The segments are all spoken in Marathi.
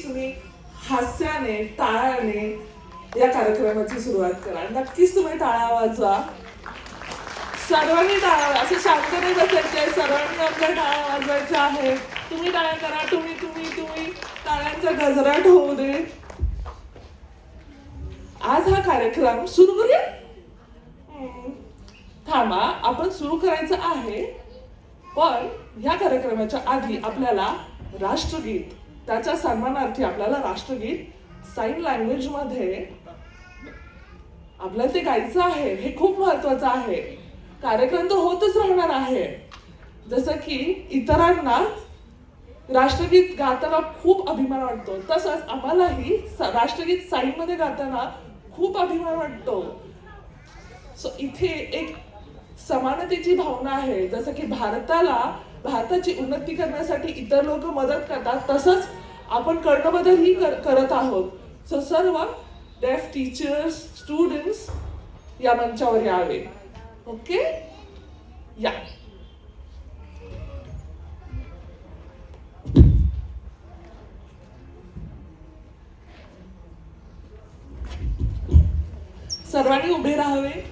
तुम्ही हास्याने टाळ्याने या कार्यक्रमाची सुरुवात करा. नक्कीच तुम्ही टाळ्या वाजवा. सर्वांनी टाळ्या, असं शांतने बसायचे, सर्वांनी आपल्या टाळ्या वाजवायच्या आहे. तुम्ही टाळ्या करा, तुम्ही तुम्ही तुम्ही टाळ्यांचा गजराट होऊ दे. आज हा कार्यक्रम सुरू करूया. थांबा, आपण सुरू करायचं आहे, पण ह्या कार्यक्रमाच्या आधी आपल्याला राष्ट्रगीत, त्याच्या सन्मानार्थी आपल्याला राष्ट्रगीत साइन लँग्वेज मध्ये आपल्याला ते गायचं आहे. हे खूप महत्वाचं आहे. कार्यक्रम तर होतच राहणार आहे. जसं की इतरांना राष्ट्रगीत गाताना खूप अभिमान वाटतो, तसंच आम्हालाही राष्ट्रगीत साइन मध्ये गाताना खूप अभिमान वाटतो. सो इथे एक समानतेची भावना आहे. जसं की भारताची उन्नती करण्यासाठी इतर लोक मदत करतात, तसंच आपण कर्णबदलही करत आहोत. सो सर्व डेफ टीचर्स, स्टुडंट्स या मंचावर यावे. ओके, या. सर्वांनी उभे राहावे.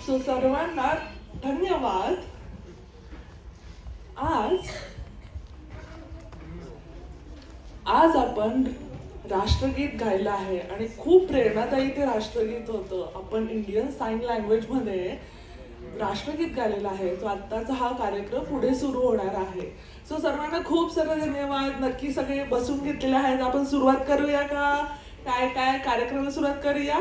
सो सर्वांना धन्यवाद. आज आज आपण राष्ट्रगीत गायलं आहे आणि खूप प्रेरणादायी ते राष्ट्रगीत होतं. आपण इंडियन साइन लँग्वेज मध्ये राष्ट्रगीत गायलेलं आहे. तो आत्ताचा हा कार्यक्रम पुढे सुरू होणार आहे. सो सर्वांना खूप सारे धन्यवाद. नक्की सगळे बसून घेतलेले आहेत. आपण सुरुवात करूया का? काय काय कार्यक्रमाला सुरुवात करूया.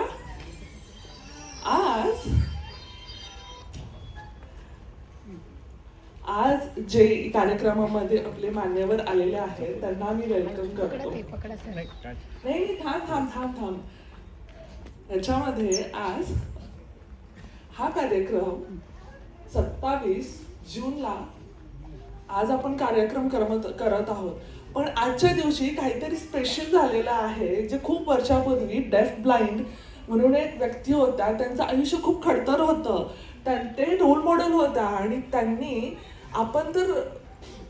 आज जे कार्यक्रमामध्ये आपले मान्यवर आलेले आहेत त्यांना मी वेलकम करतो. नाही थांब. याच्यामध्ये आज हा कार्यक्रम 27 जूनला आज आपण कार्यक्रम करत आहोत. पण आजच्या दिवशी काहीतरी स्पेशल झालेलं आहे. जे खूप वर्षापूर्वी डेफ ब्लाइंड म्हणून एक व्यक्ती होता. त्यांचं आयुष्य खूप खडतर होतं. ते रोल मॉडेल होता आणि त्यांनी आपण तर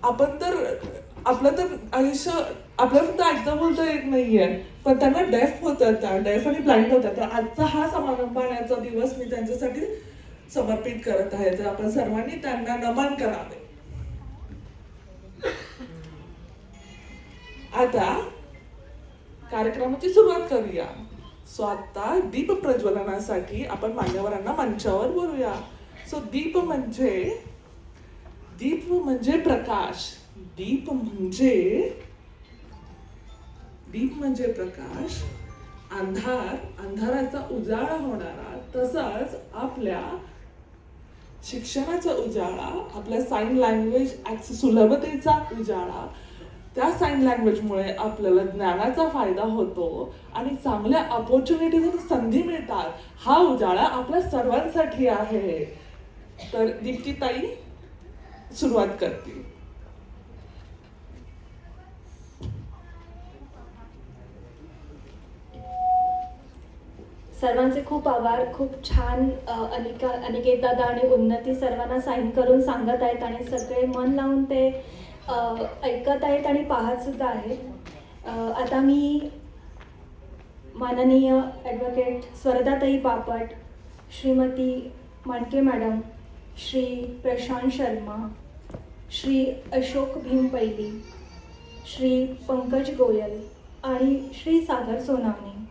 आपलं तर आयुष्य आपल्याला फक्त ऐकता बोलता येत नाहीये, पण त्यांना डेफ होतं, त्या डेफ आणि ब्लाइंड होत्या. तर आजचा हा समारंभाचा दिवस मी त्यांच्यासाठी समर्पित करत आहे. तर आपण सर्वांनी त्यांना नमन करावे. आता कार्यक्रमाची सुरुवात करूया. सो आता दीप प्रज्वलनासाठी आपण मान्यवरांना मंचावर बोलूया. सो दीप म्हणजे प्रकाश. दीप म्हणजे प्रकाश. अंधाराचा उजाळा होणारा, तसंच आपल्या शिक्षणाचा उजाळा, आपल्या साइन लँग्वेज सुलभतेचा उजाळा. त्या साइन लँग्वेजमुळे आपल्याला ज्ञानाचा फायदा होतो आणि चांगल्या अपॉर्च्युनिटीज आणि संधी मिळतात. हा उजाळा आपल्या सर्वांसाठी आहे. तर दीप्तीताई सुरुवात करतील. सर्वांचे खूप आभार. खूप छान अनिकेत दादा आणि उन्नती सर्वांना साईन करून सांगत आहेत आणि सगळे मन लावून ते ऐकत आहेत आणि पाहत सुद्धा आहेत. आता मी माननीय ॲडव्होकेट स्वरदाताई बापट, श्रीमती मांडके मॅडम, श्री प्रशांत शर्मा, श्री अशोक भीमपैली, श्री पंकज गोयल आणि श्री सागर सोनावणे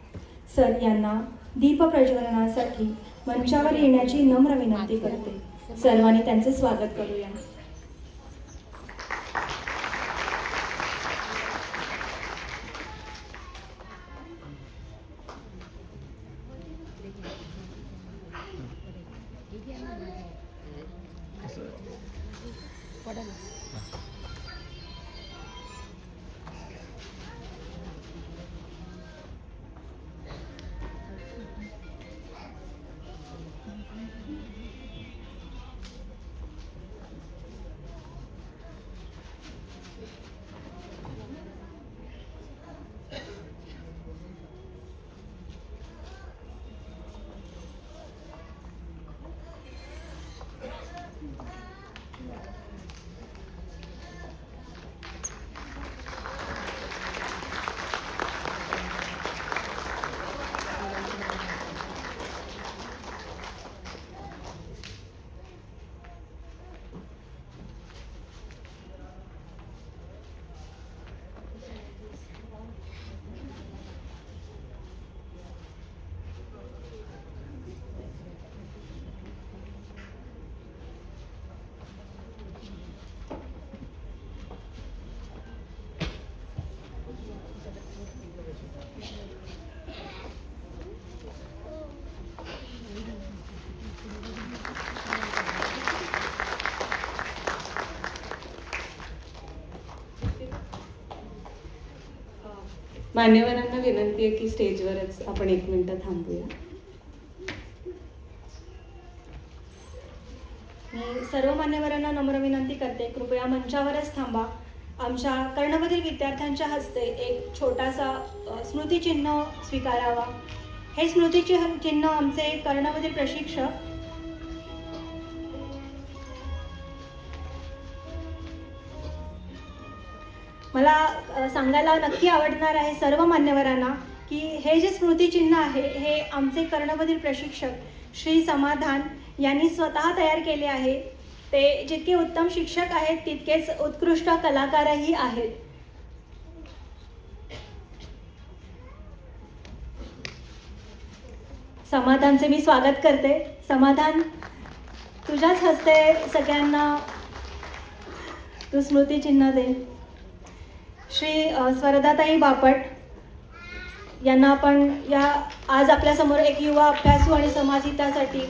सर यांना दीप प्रज्वलनासाठी मंचावर येण्याची नम्र विनंती करते. सर्वांनी त्यांचे स्वागत करूया. मान्यवरांना विनंती आहे की स्टेजवरच आपण 1 मिनिट थांबूया. मी सर्व मान्यवरांना नम्र विनंती करते, कृपया मंचावरच थांबा. आमच्या कर्णबधीर विद्यार्थ्यांच्या हस्ते एक छोटासा स्मृतिचिन्ह स्वीकारावा. हे स्मृतिचिन्ह आमचे कर्णबधीर प्रशिक्षक मला सांगायला नक्की आवडणार आहे सर्व मान्यवरांना की हे जे स्मृतिचिन्ह आहे हे आमचे कर्णबधीर प्रशिक्षक श्री समाधान यांनी स्वतः तयार केले आहे. ते जितके उत्तम शिक्षक आहेत तितकेच उत्कृष्ट कलाकारही आहेत. समाधानचे मी स्वागत करते. समाधान, तुझ्याच हस्ते सगळ्यांना तू स्मृतिचिन्ह दे. श्री स्वरदाताई बापट यांना आपण आज आपल्यासमोर एक युवा अभ्यासू आणि समाजहितासाठी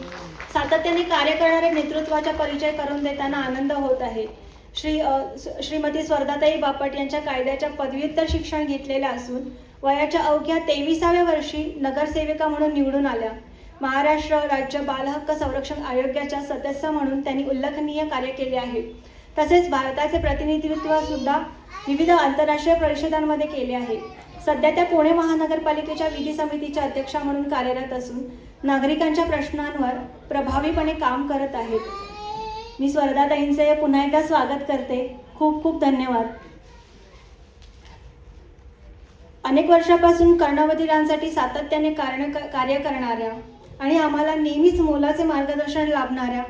सातत्याने कार्य करणारे नेतृत्वाचा परिचय करून देताना आनंद होत आहे. श्रीमती स्वरदाताई बापट यांच्या कायद्याच्या पदव्युत्तर शिक्षण घेतलेले असून वयाच्या अवघ्या 23व्या वर्षी नगरसेविका म्हणून निवडून आल्या. महाराष्ट्र राज्य बालहक्क संरक्षण आयोगाच्या सदस्य म्हणून त्यांनी उल्लेखनीय कार्य केले आहे. तसेच भारताचे प्रतिनिधित्व सुद्धा विविध आंतरराष्ट्रीय परिषदांमध्ये केले आहे. सध्या त्या पुणे महानगरपालिकेच्या विधी समितीच्या अध्यक्षा म्हणून कार्यरत असून नागरिकांच्या प्रश्नांवर प्रभावीपणे काम करत आहेत. मी स्वरदाताईंचे पुन्हा एकदा स्वागत करते. खूप खूप धन्यवाद. अनेक वर्षापासून कर्णबधिरांसाठी सातत्याने कार्य करणाऱ्या आणि आम्हाला नेहमीच मोलाचे मार्गदर्शन लाभणाऱ्या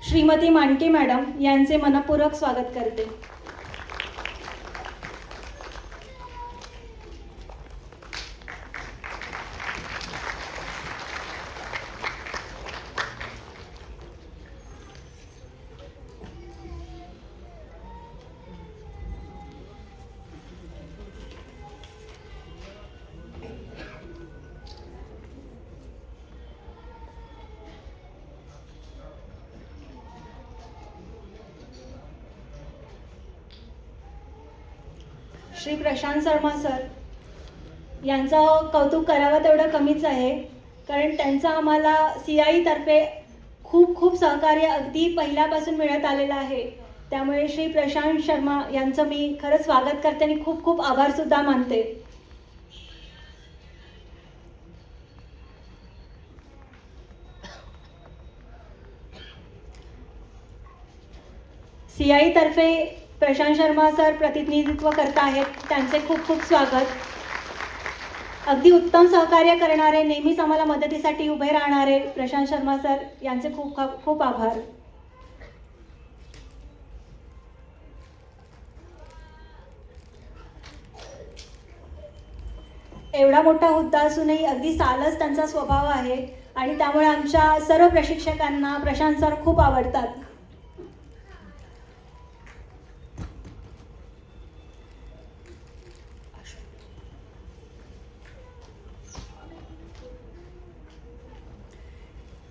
श्रीमती मांडके मॅडम यांचे मनपूर्वक स्वागत करते. श्री प्रशांत शर्मा सर यांचं कौतुक करावं तेवढं कमीच आहे, कारण त्यांचं आम्हाला CIE तर्फे खूप खूप सहकार्य अगदी पहिल्यापासून मिळत आलेलं आहे. त्यामुळे श्री प्रशांत शर्मा यांचं मी खरंच स्वागत करते आणि खूप खूप आभारसुद्धा मानते. CIE तर्फे प्रशांत शर्मा सर प्रतिनिधित्व करत आहेत, त्यांचे खूप खूप स्वागत. अगदी उत्तम सहकार्य करणारे, नेहमीच आम्हाला मदतीसाठी उभे राहणारे प्रशांत शर्मा सर यांचे खूप खूप आभार. एवढा मोठा हुद्दा असूनही अगदी सालच त्यांचा स्वभाव आहे आणि त्यामुळे आमच्या सर्व प्रशिक्षकांना प्रशांत सर खूप आवडतात.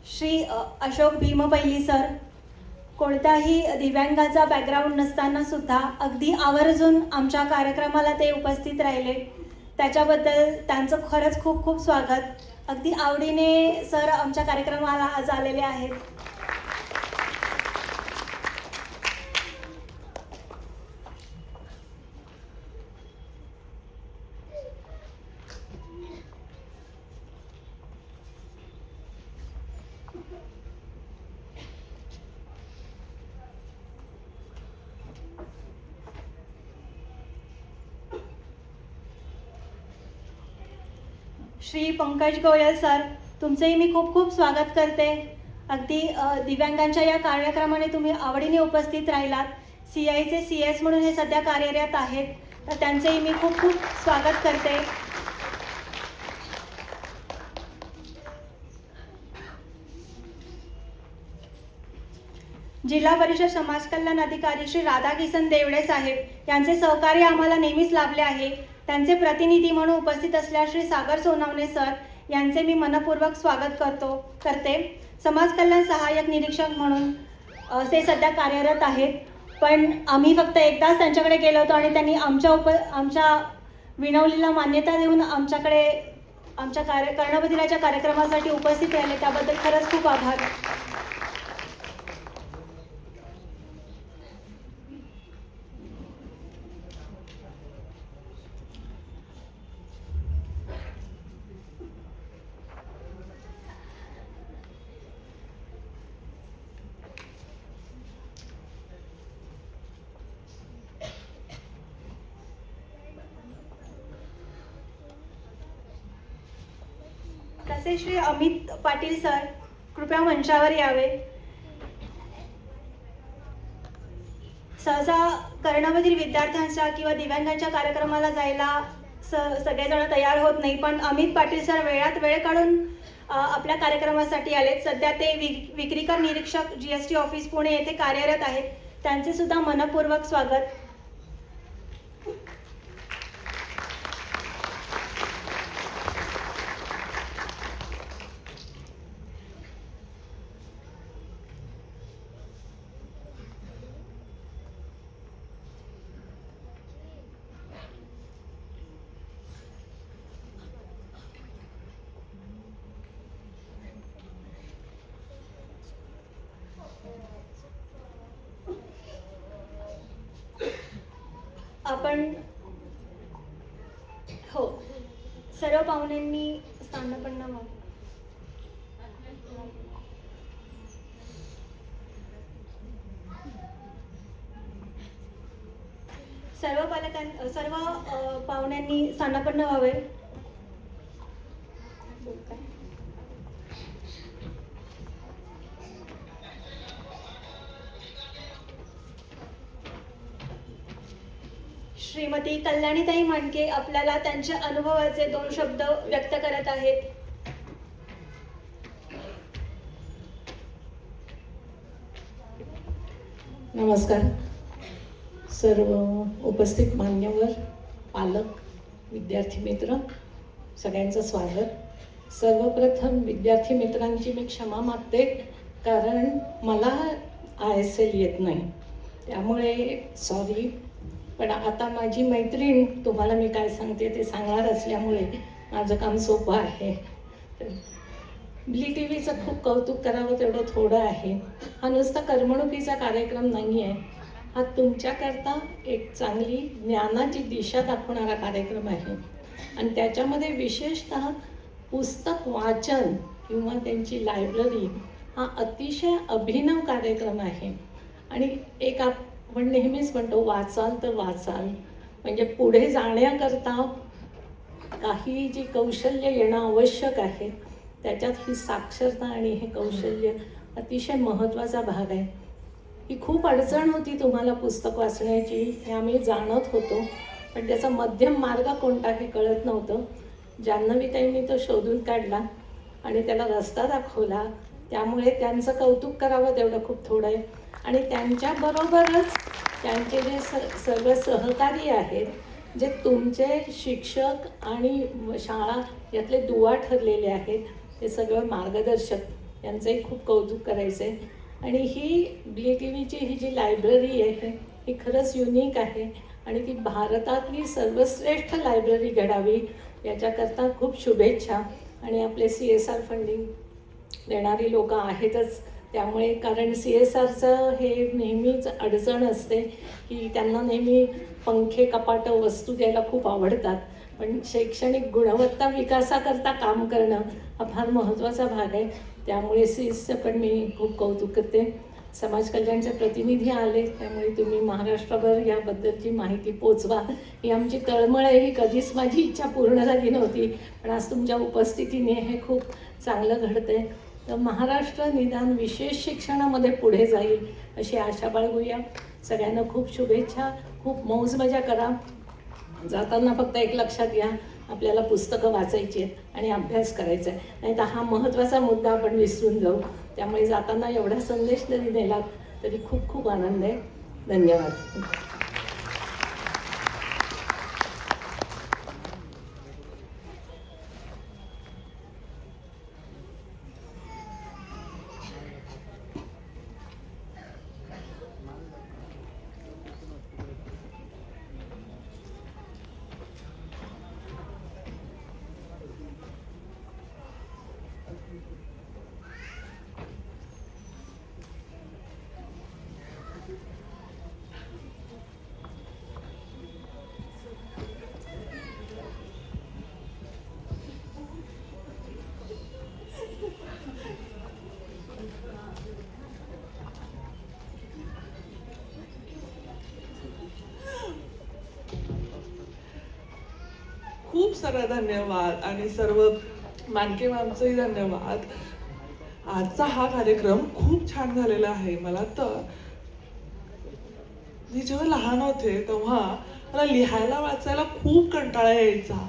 श्री अशोक भीमपैली सर कोणत्याही दिव्यांगाचा बॅकग्राऊंड नसताना सुद्धा अगदी आवर्जून आमच्या कार्यक्रमाला ते उपस्थित राहिले. त्याच्याबद्दल त्यांचं खरंच खूप खूप स्वागत. अगदी आवडीने सर आमच्या कार्यक्रमाला आज आलेले आहेत. श्री पंकज गोयल सर, तुमचेही मी खूप खूप स्वागत करते. अगदी दिव्यांगांच्या या कार्यक्रमाने तुम्ही आवडीने उपस्थित राहिलात. CIE CS म्हणून हे सध्या कार्यरत आहेत, तर त्यांचेही मी खूप खूप स्वागत करते. जिल्हा परिषद समाज कल्याण अधिकारी श्री राधाकिसन देवडे साहेब यांचे सहकार्य आम्हाला नेहमीच लाभले आहे. त्यांचे प्रतिनिधी म्हणून उपस्थित असलेल्या श्री सागर सोनावणे सर यांचे मी मनपूर्वक स्वागत करते. समाज कल्याण सहाय्यक निरीक्षक म्हणून ते सध्या कार्यरत आहेत, पण आम्ही फक्त एकदाच त्यांच्याकडे गेलो होतो आणि त्यांनी आमच्या विनवणीला मान्यता देऊन आमच्या कर्णबधिराच्या कार्यक्रमासाठी उपस्थित राहिले. त्याबद्दल खरंच खूप आभार. तसे श्री अमित पाटील सर कृपया मंचावर यावे. सहसा कर्णबधीर विद्यार्थ्यांच्या किंवा दिव्यांगांच्या कार्यक्रमाला जायला सगळेजण तयार होत नाही, पण अमित पाटील सर वेळात वेळ काढून आपल्या कार्यक्रमासाठी आलेत. सध्या ते विक्रीकर निरीक्षक GST ऑफिस पुणे येथे कार्यरत आहेत. त्यांचे सुद्धा मनपूर्वक स्वागत. आपण हो, सर्व पाहुण्यांनी स्थानापन्न व्हावं. सर्व पाहुण्यांनी स्थानापन्न व्हावे. श्रीमती कल्याणीताई मांडके आपल्याला त्यांच्या अनुभवाचे 2 शब्द व्यक्त करत आहेत. नमस्कार. सर्व उपस्थित मान्यवर, पालक, विद्यार्थी मित्र सगळ्यांचं स्वागत. सर्वप्रथम विद्यार्थी मित्रांची मी क्षमा मागते, कारण मला ISL येत नाही, त्यामुळे सॉरी. पण आता माझी मैत्रीण तुम्हाला मी काय सांगते ते सांगणार असल्यामुळे माझं काम सोपं आहे. BLTVचं खूप कौतुक करावं तेवढं थोडं आहे. हा नुसता करमणुकीचा कार्यक्रम नाही आहे, हा तुमच्याकरता एक चांगली ज्ञानाची दिशा दाखवणारा कार्यक्रम आहे. आणि त्याच्यामध्ये विशेषतः पुस्तक वाचन किंवा त्यांची लायब्ररी हा अतिशय अभिनव कार्यक्रम आहे. आणि एक आपण नेहमीच म्हणतो वाचाल तर वाचाल, म्हणजे पुढे जाण्याकरता काही जी कौशल्य येणं आवश्यक आहे त्याच्यात ही साक्षरता आणि हे कौशल्य अतिशय महत्त्वाचा भाग आहे. ही खूप अडचण होती तुम्हाला पुस्तक वाचण्याची, हे आम्ही जाणत होतो, पण त्याचा मध्यम मार्ग कोणता हे कळत नव्हतं. जान्हवीताईंनी तो शोधून काढला आणि त्याला रस्ता दाखवला, त्यामुळे त्यांचं कौतुक करावं तेवढं खूप थोडं आहे. आणि त्यांच्याबरोबरच त्यांचे जे सर्व सहकारी आहेत, जे तुमचे शिक्षक आणि शाळा यातले दुवा ठरलेले आहेत, ते सगळं मार्गदर्शक यांचंही खूप कौतुक करायचं आहे. आणि ही BLTVची ही जी लायब्ररी आहे ही खरंच युनिक आहे आणि ती भारतातली सर्वश्रेष्ठ लायब्ररी घडावी याच्याकरता खूप शुभेच्छा. आणि आपले CSR फंडिंग देणारी लोक आहेतच, त्यामुळे कारण CSRचं हे नेहमीच अडचण असते की त्यांना नेहमी पंखे कपाटं वस्तू द्यायला खूप आवडतात, पण शैक्षणिक गुणवत्ता विकासाकरता काम करणं हा फार महत्त्वाचा भाग आहे. त्यामुळे CSचं पण मी खूप कौतुक करते. समाज कल्याणचे प्रतिनिधी आले, त्यामुळे तुम्ही महाराष्ट्रभर याबद्दलची माहिती पोचवा ही आमची तळमळ आहे. ही कधीच माझी इच्छा पूर्ण झाली नव्हती, पण आज तुमच्या उपस्थितीने हे खूप चांगलं घडतंय. तर महाराष्ट्र निदान विशेष शिक्षणामध्ये पुढे जाईल अशी आशा बाळगूया. सगळ्यांना खूप शुभेच्छा. खूप मौज मजा करा. जाताना फक्त एक लक्षात घ्या, आपल्याला पुस्तकं वाचायची आहेत आणि अभ्यास करायचा आहे, नाही तर हा महत्त्वाचा मुद्दा आपण विसरून जाऊ. त्यामुळे जाताना एवढा संदेश जरी नेलात तरी खूप खूप आनंद आहे. धन्यवाद. खूप सारा धन्यवाद आणि सर्व मानके मॅमचंही धन्यवाद. आजचा हा कार्यक्रम खूप छान झालेला आहे. मला तर मी जेव्हा लहान होते तेव्हा मला लिहायला वाचायला खूप कंटाळा यायचा.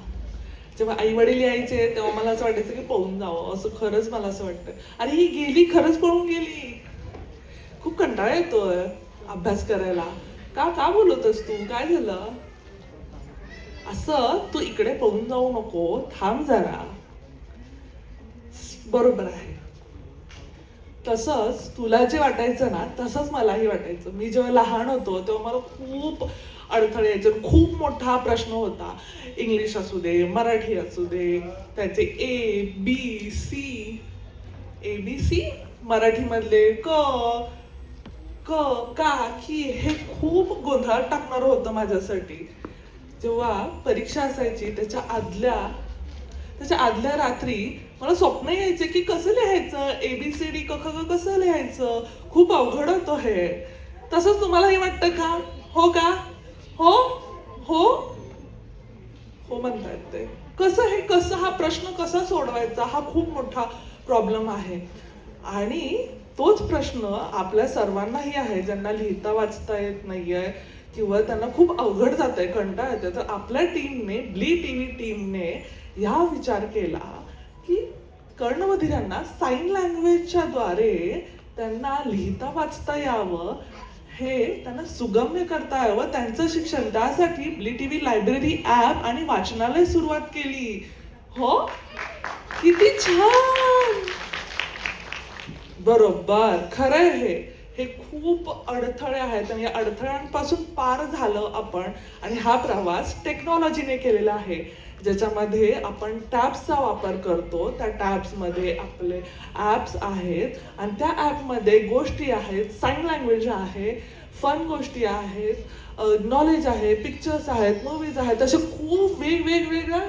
जेव्हा आई वडील यायचे तेव्हा मला असं वाटायचं की पळून जावं, असं खरंच मला असं वाटतं. अरे ही गेली, खरंच पळून गेली. खूप कंटाळा येतोय अभ्यास करायला. का का बोलतस तू, काय झालं? असं तू इकडे पळून जाऊ नको, थांब जरा. बरोबर आहे. तसंच तुला जे वाटायचं ना तसंच मलाही वाटायचं. मी जेव्हा लहान होतो तेव्हा मला खूप अडथळे यायचे. खूप मोठा प्रश्न होता. इंग्लिश असू दे, मराठी असू दे, त्याचे ABC मराठीमधले क क का की हे खूप गोंधळात टाकणारं होतं माझ्यासाठी. जेव्हा परीक्षा असायची त्याच्या आदल्या रात्री मला स्वप्न यायचे की कसं लिहायचं, ABCD क ख ग कसं लिहायचं, खूप अवघड होतं हे. तसंच तुम्हालाही वाटतं का? हो का? हो हो हो म्हणतायत ते. कसं हा प्रश्न कसा सोडवायचा हा खूप मोठा प्रॉब्लेम आहे. आणि तोच प्रश्न आपल्या सर्वांनाही आहे ज्यांना लिहिता वाचता येत नाहीये किंवा त्यांना खूप अवघड जात आहे, कंटाळा येतोय. तर आपल्या टीमने, ब्ली TV टीमने या विचार केला की कर्णबधिरांना साइन लँग्वेजच्या द्वारे त्यांना लिहिता वाचता यावं, हे त्यांना सुगम्य करता यावं त्यांचं शिक्षण. त्यासाठी ब्ली TV लायब्ररी ॲप आणि वाचनालय सुरुवात केली. हो, किती छान. बरोबर, खरंय हे खूप अडथळे आहेत आणि या अडथळ्यांपासून पार झालं आपण. आणि हा प्रवास टेक्नॉलॉजीने केलेला आहे, ज्याच्यामध्ये आपण टॅब्सचा वापर करतो. त्या टॅब्समध्ये आपले ॲप्स आहेत आणि त्या ॲपमध्ये गोष्टी आहेत, साइन लँग्वेज आहे, फन गोष्टी आहेत, नॉलेज आहे, पिक्चर्स आहेत, मूवीज आहेत, असे खूप वेगवेगळ्या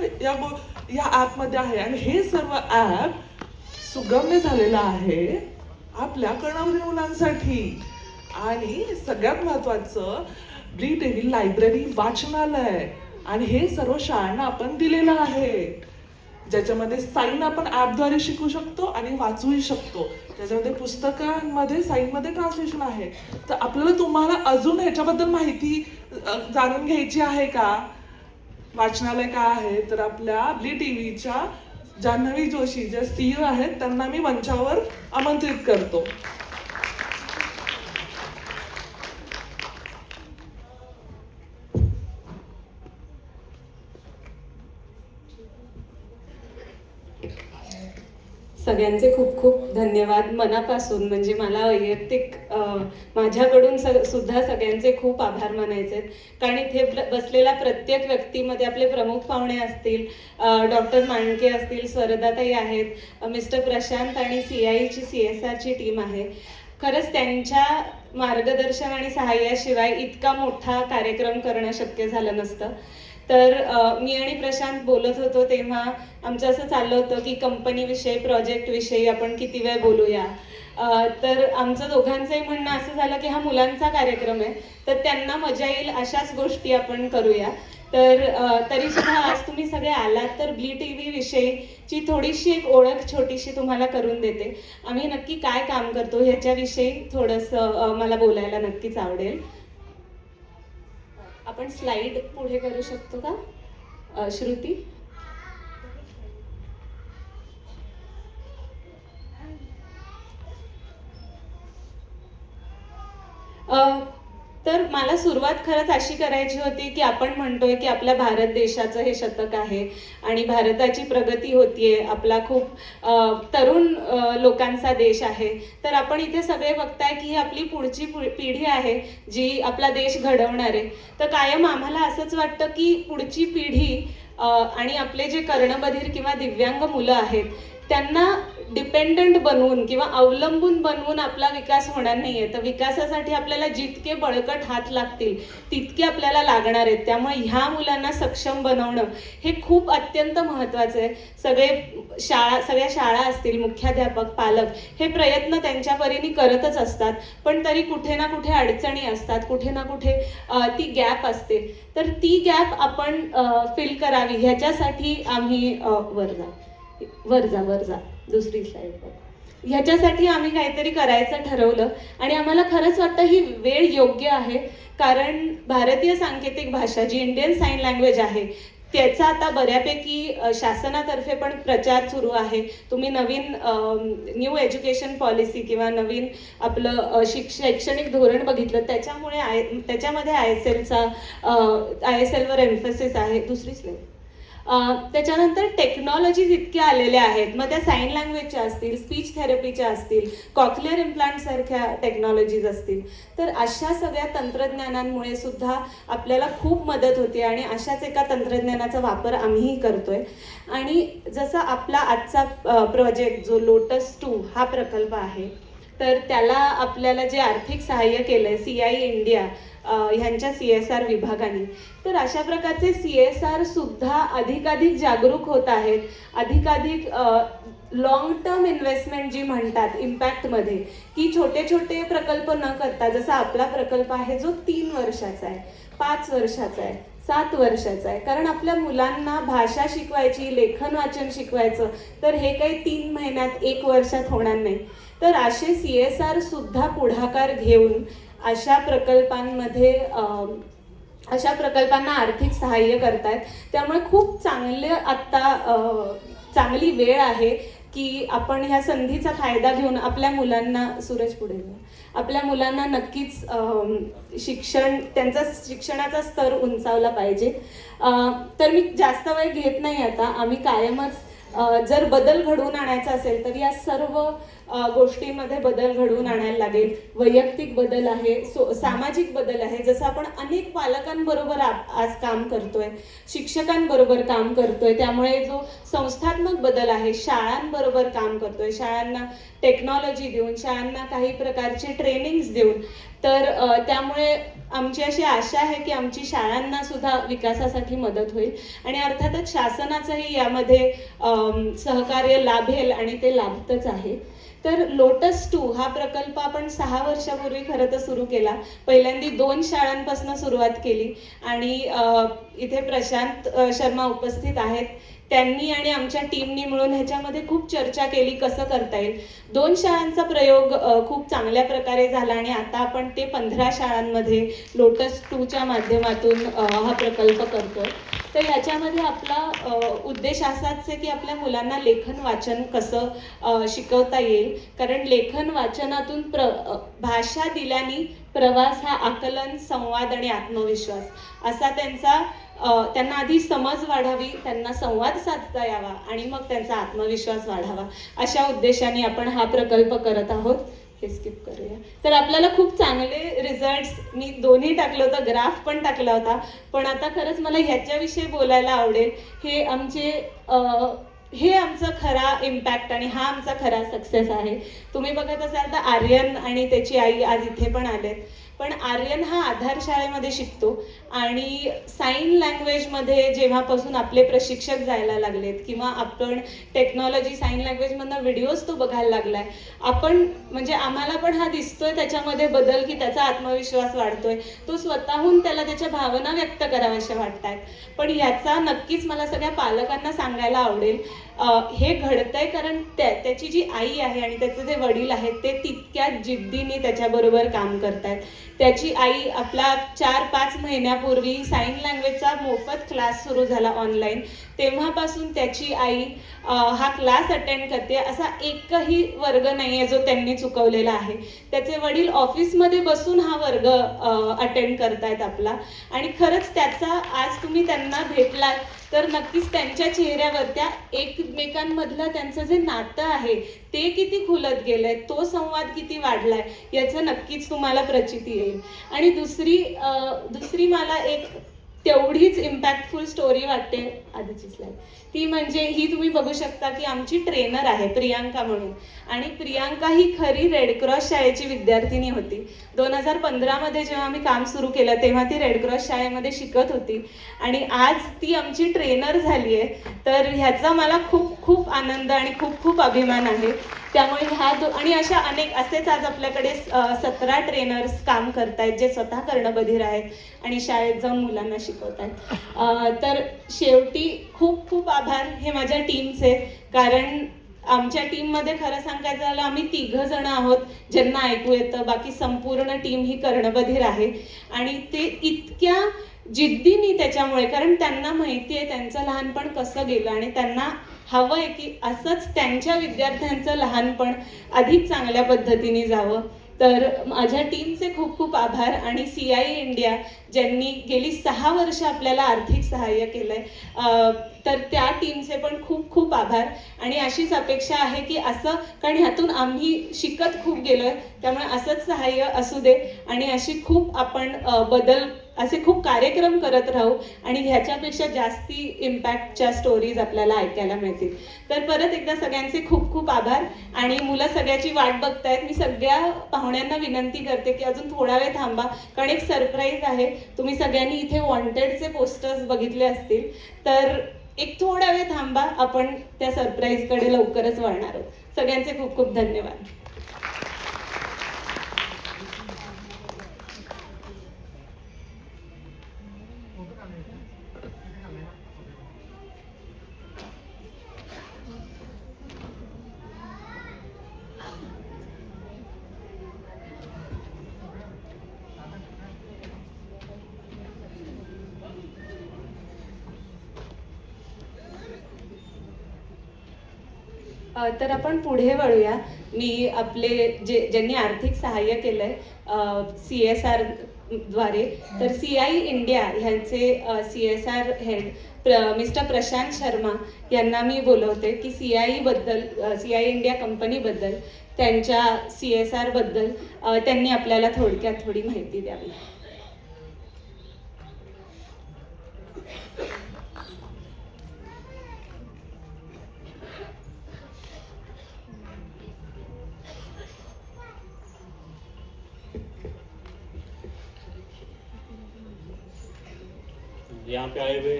या ॲपमध्ये आहे. आणि हे सर्व ॲप सुगम्य झालेलं आहे आपल्या कर्णबधिर मुलांसाठी. आणि सगळ्यात महत्त्वाचं ब्ली TV लायब्ररी वाचनालय, आणि हे सर्व शाळांना आपण दिलेलं आहे, ज्याच्यामध्ये साईन आपण ॲपद्वारे शिकू शकतो आणि वाचूही शकतो. त्याच्यामध्ये पुस्तकांमध्ये साईनमध्ये ट्रान्सलेशन आहे. तर आपल्याला तुम्हाला अजून ह्याच्याबद्दल माहिती जाणून घ्यायची आहे का? वाचनालय काय आहे? तर आपल्या ब्ली TVच्या जान्हवी जोशी ज्या CEO आहेत त्यांना मी मंचावर आमंत्रित करतो. सगळ्यांचे खूप खूप धन्यवाद मनापासून. म्हणजे मला वैयक्तिक माझ्याकडून सुद्धा सगळ्यांचे खूप आभार मानायचे आहेत. कारण इथे बसलेल्या प्रत्येक व्यक्तीमध्ये आपले प्रमुख पाहुणे असतील, डॉक्टर मांडके असतील, स्वरदाताई आहेत, मिस्टर प्रशांत आणि CIची CSRची टीम आहे. खरंच त्यांच्या मार्गदर्शन आणि सहाय्याशिवाय इतका मोठा कार्यक्रम करणं शक्य झालं नसतं. तर मी आणि प्रशांत बोलत होतो तेव्हा आमचं असं चाललं होतं की कंपनीविषयी, प्रोजेक्टविषयी आपण किती वेळ बोलूया. तर आमचं दोघांचंही म्हणणं असं झालं की हा मुलांचा कार्यक्रम आहे, तर त्यांना मजा येईल अशाच गोष्टी आपण करूया. तर तरी सुद्धा आज तुम्ही सगळे आलात तर ब्ली TV विषयीची थोडीशी एक ओळख छोटीशी तुम्हाला करून देते. आम्ही नक्की काय काम करतो ह्याच्याविषयी थोडंसं मला बोलायला नक्कीच आवडेल. आपण स्लाइड पुढे करू शकतो का श्रुती? तर मला सुरुवात खरंच अशी करायची होती की आपण म्हणतोय की आपल्या भारत देशाचं हे शतक आहे आणि भारताची प्रगती होतीये, आपला खूप तरुण लोकांचा देश आहे. तर आपण इथे सगळे बघताय की ही आपली पुढची पिढी आहे जी आपला देश घडवणार आहे. तर कायम आम्हाला असंच वाटतं की पुढची पिढी आणि आपले जे कर्णबधिर किंवा दिव्यांग मुलं आहेत त्यांना डिपेंडंट बनवून किंवा अवलंबून बनवून आपला विकास होणार नाहीये. तर विकासासाठी आपल्याला जितके बळकट हात लागतील तितके आपल्याला लागणार आहेत. त्यामुळे ह्या मुलांना सक्षम बनवणं हे खूप अत्यंत महत्त्वाचं आहे. सगळ्या शाळा असतील, मुख्याध्यापक, पालक हे प्रयत्न त्यांच्या परीने करतच असतात, पण तरी कुठे ना कुठे अडचणी असतात, कुठे ना कुठे ती गॅप असते. तर ती गॅप आपण फिल करावी ह्याच्यासाठी आम्ही वर जा दुसरी स्लाईडवर. ह्याच्यासाठी आम्ही काहीतरी करायचं ठरवलं आणि आम्हाला खरंच वाटतं ही वेळ योग्य आहे. कारण भारतीय सांकेतिक भाषा जी इंडियन साइन लँग्वेज आहे त्याचा आता बऱ्यापैकी शासनातर्फे पण प्रचार सुरू आहे. तुम्ही नवीन न्यू एज्युकेशन पॉलिसी किंवा नवीन आपलं शैक्षणिक धोरण बघितलं त्याच्यामध्ये आय एस एलवर एम्फसिस आहे. दुसरी स्लाईड. त्याच्यानंतर टेक्नॉलॉजीज इतक्या आलेल्या आहेत, मग त्या साईन लँग्वेजच्या असतील, स्पीच थेरपीच्या असतील, कॉक्लिअर इम्प्लांट सारख्या टेक्नॉलॉजीज असतील. तर अशा सगळ्या तंत्रज्ञानांमुळे सुद्धा आपल्याला खूप मदत होते आणि अशाच एका तंत्रज्ञानाचा वापर आम्हीही करतोय. आणि जसं आपला आजचा प्रोजेक्ट जो लोटस 2 हा प्रकल्प आहे, तर त्याला आपल्याला जे आर्थिक सहाय्य केलंय CI इंडिया ह्यांच्या CSR विभागाने, तर अशा प्रकारचे CSR सुद्धा अधिकाधिक जागरूक होत आहेत. अधिकाधिक लॉंग टर्म इन्व्हेस्टमेंट जी म्हणतात इम्पॅक्टमध्ये, की छोटे छोटे प्रकल्प न करता, जसा आपला प्रकल्प आहे जो 3 वर्षाचा आहे, 5 वर्षाचा आहे, 7 वर्षाचा आहे. कारण आपल्या मुलांना भाषा शिकवायची, लेखन वाचन शिकवायचं, तर हे काही 3 महिन्यात 1 वर्षात होणार नाही. तर असे CSR सुद्धा पुढाकार घेऊन अशा प्रकल्पांना आर्थिक सहाय्य करतायत. त्यामुळे खूप चांगली वेळ आहे की आपण ह्या संधीचा फायदा घेऊन आपल्या मुलांना, सूरज पुढे घ्या, आपल्या मुलांना नक्कीच त्यांचा शिक्षणाचा स्तर उंचावला पाहिजे. तर मी जास्त वेळ घेत नाही आता. आम्ही कायमच जर बदल घडवून आणायचा असेल तर या सर्व गोष्टींमध्ये बदल घडवून आणायला लागेल. वैयक्तिक बदल आहे, सामाजिक बदल आहे. जसं आपण अनेक पालकांबरोबर आज काम करतोय, शिक्षकांबरोबर काम करतोय, त्यामुळे जो संस्थात्मक बदल आहे, शाळांबरोबर काम करतोय, शाळांना टेक्नॉलॉजी देऊन, शाळांना काही प्रकारचे ट्रेनिंग्स देऊन. तर त्यामुळे आमची अशी आशा आहे की आमची शाळांना सुद्धा विकासासाठी मदत होईल आणि अर्थातच शासनाचंही यामध्ये सहकार्य लाभेल आणि ते लाभतच आहे. तर लोटस 2 हा प्रकल्प आपण 6 वर्षापूर्वी खरं तर सुरू केला. पहिल्यांदा 2 शाळांपासून सुरुवात केली आणि इथे प्रशांत शर्मा उपस्थित आहेत. त्यांनी आणि आमच्या टीमनी मिळून ह्याच्यामध्ये खूप चर्चा केली कसं करता येईल. 2 शाळांचा प्रयोग खूप चांगल्या प्रकारे झाला आणि आता आपण ते 15 शाळांमध्ये लोटस 2च्या माध्यमातून हा प्रकल्प करतोय. तर ह्याच्यामध्ये आपला उद्देश असाच आहे की आपल्या मुलांना लेखन वाचन कसं शिकवता येईल. कारण लेखन वाचनातून भाषा दिल्याने प्रवास हा आकलन, संवाद आणि आत्मविश्वास असा त्यांना आधी समज वाढावी, त्यांना संवाद साधता यावा आणि मग त्यांचा आत्मविश्वास वाढावा, अशा उद्देशाने आपण हा प्रकल्प करत आहोत. हे स्किप करूया. तर आपल्याला खूप चांगले रिझल्ट्स, मी दोन्ही टाकलं होतं, ग्राफ पण टाकला होता, पण आता खरंच मला ह्याच्याविषयी बोलायला आवडेल. हे आमचा खरा इम्पॅक्ट आणि हा आमचा खरा सक्सेस आहे. तुम्ही बघत असाल तर आर्यन आणि त्याची आई आज इथे पण आलेत. पण आर्यन हा आधार शाळेमध्ये शिकतो आणि साईन लँग्वेजमध्ये जेव्हापासून आपले प्रशिक्षक जायला लागलेत किंवा आपण टेक्नॉलॉजी साईन लँग्वेजमधनं व्हिडिओज तो बघायला लागलाय, आपण म्हणजे आम्हाला पण हा दिसतोय त्याच्यामध्ये बदल की त्याचा आत्मविश्वास वाढतोय, तो स्वतःहून त्याला त्याच्या भावना व्यक्त कराव्याशा वाटतायत. पण ह्याचा नक्कीच मला सगळ्या पालकांना सांगायला आवडेल, हे घडतंय कारण त्याची जी आई आहे आणि त्याचे जे वडील आहेत ते तितक्या जिद्दीने त्याच्याबरोबर काम करतायत. त्याची आई आपला 4-5 महिन्यापूर्वी साईन लँग्वेजचा मोफत क्लास सुरू झाला ऑनलाईन, तेव्हापासून त्याची आई हा क्लास अटेंड करते. असा एकही वर्ग नाही आहे जो त्यांनी चुकवलेला आहे. त्याचे वडील ऑफिसमध्ये बसून हा वर्ग अटेंड करतायत आपला. आणि खरंच त्याचा आज तुम्ही त्यांना भेटलात तर नक्कीच त्यांच्या चेहऱ्यावर त्या एकमेकांमधलं त्यांचं जे नातं आहे ते किती खुलत गेलंय, तो संवाद किती वाढलाय याचं नक्कीच तुम्हाला प्रचिती येईल. आणि दुसरी मला एक तेवढीच इम्पॅक्टफुल स्टोरी वाटते, आधीची स्लाईड, ती म्हणजे ही तुम्ही बघू शकता की आमची ट्रेनर आहे प्रियांका म्हणून. आणि प्रियांका ही खरी रेडक्रॉस शाळेची विद्यार्थिनी होती. 2015मध्ये जेव्हा आम्ही काम सुरू केलं तेव्हा ती रेडक्रॉस शाळेमध्ये शिकत होती आणि आज ती आमची ट्रेनर झाली आहे. तर ह्याचा मला खूप खूप आनंद आणि खूप खूप अभिमान आहे. त्यामुळे आणि असेच आज आपल्याकडे 17 ट्रेनर्स काम करतायत जे स्वतः कर्णबधिर आहेत आणि शाळेत जाऊन मुलांना शिकवतात. तर शेवटी खूप खूप आभार हे माझ्या टीमचे, कारण आमच्या टीममध्ये खरं सांगायचं झालं आम्ही 3 जण आहोत ज्यांना ऐकू येतं, बाकी संपूर्ण टीम ही कर्णबधीर आहे. आणि ते इतक्या जिद्दीने त्याच्यामुळे, कारण त्यांना माहिती आहे त्यांचं लहानपण कसं गेलं आणि त्यांना हवं आहे की असंच त्यांच्या विद्यार्थ्यांचं लहानपण अधिक चांगल्या पद्धतीने जावं. तर माझ्या टीमचे खूप खूप आभार. आणि CI इंडिया ज्यांनी गेली 6 वर्ष आपल्याला आर्थिक सहाय्य केलंय, तर त्या टीमचे पण खूप खूप आभार. आणि अशीच अपेक्षा आहे की असं, कारण ह्यातून आम्ही शिकत खूप गेलोय, त्यामुळे असंच सहाय्य असू दे आणि अशी खूप आपण असे खूप कार्यक्रम करत राहू आणि ह्याच्यापेक्षा जास्ती इम्पॅक्टच्या स्टोरीज आपल्याला ऐकायला मिळतील. तर परत एकदा सगळ्यांचे खूप खूप आभार. आणि मुलं सगळ्याची वाट बघतायत. मी सगळ्या पाहुण्यांना विनंती करते की अजून थोडा वेळ थांबा, कारण एक सरप्राईज आहे. तुम्ही सगळ्यांनी इथे वॉन्टेडचे पोस्टर्स बघितले असतील, तर एक थोडा वेळ थांबा, आपण त्या सरप्राईजकडे लवकरच वळणार आहोत. सगळ्यांचे खूप खूप धन्यवाद. तर आपण पुढे वळूया. मी आपले ज्यांनी आर्थिक सहाय्य केलंय CSR द्वारे, तर CI इंडिया ह्यांचे CSR head mister Prashant Sharma यांना मी बोलवते की CI इंडिया कंपनीबद्दल, त्यांच्या CSR बद्दल त्यांनी आपल्याला थोडक्यात थोडी माहिती द्यावी. यहाँ पे आए हुए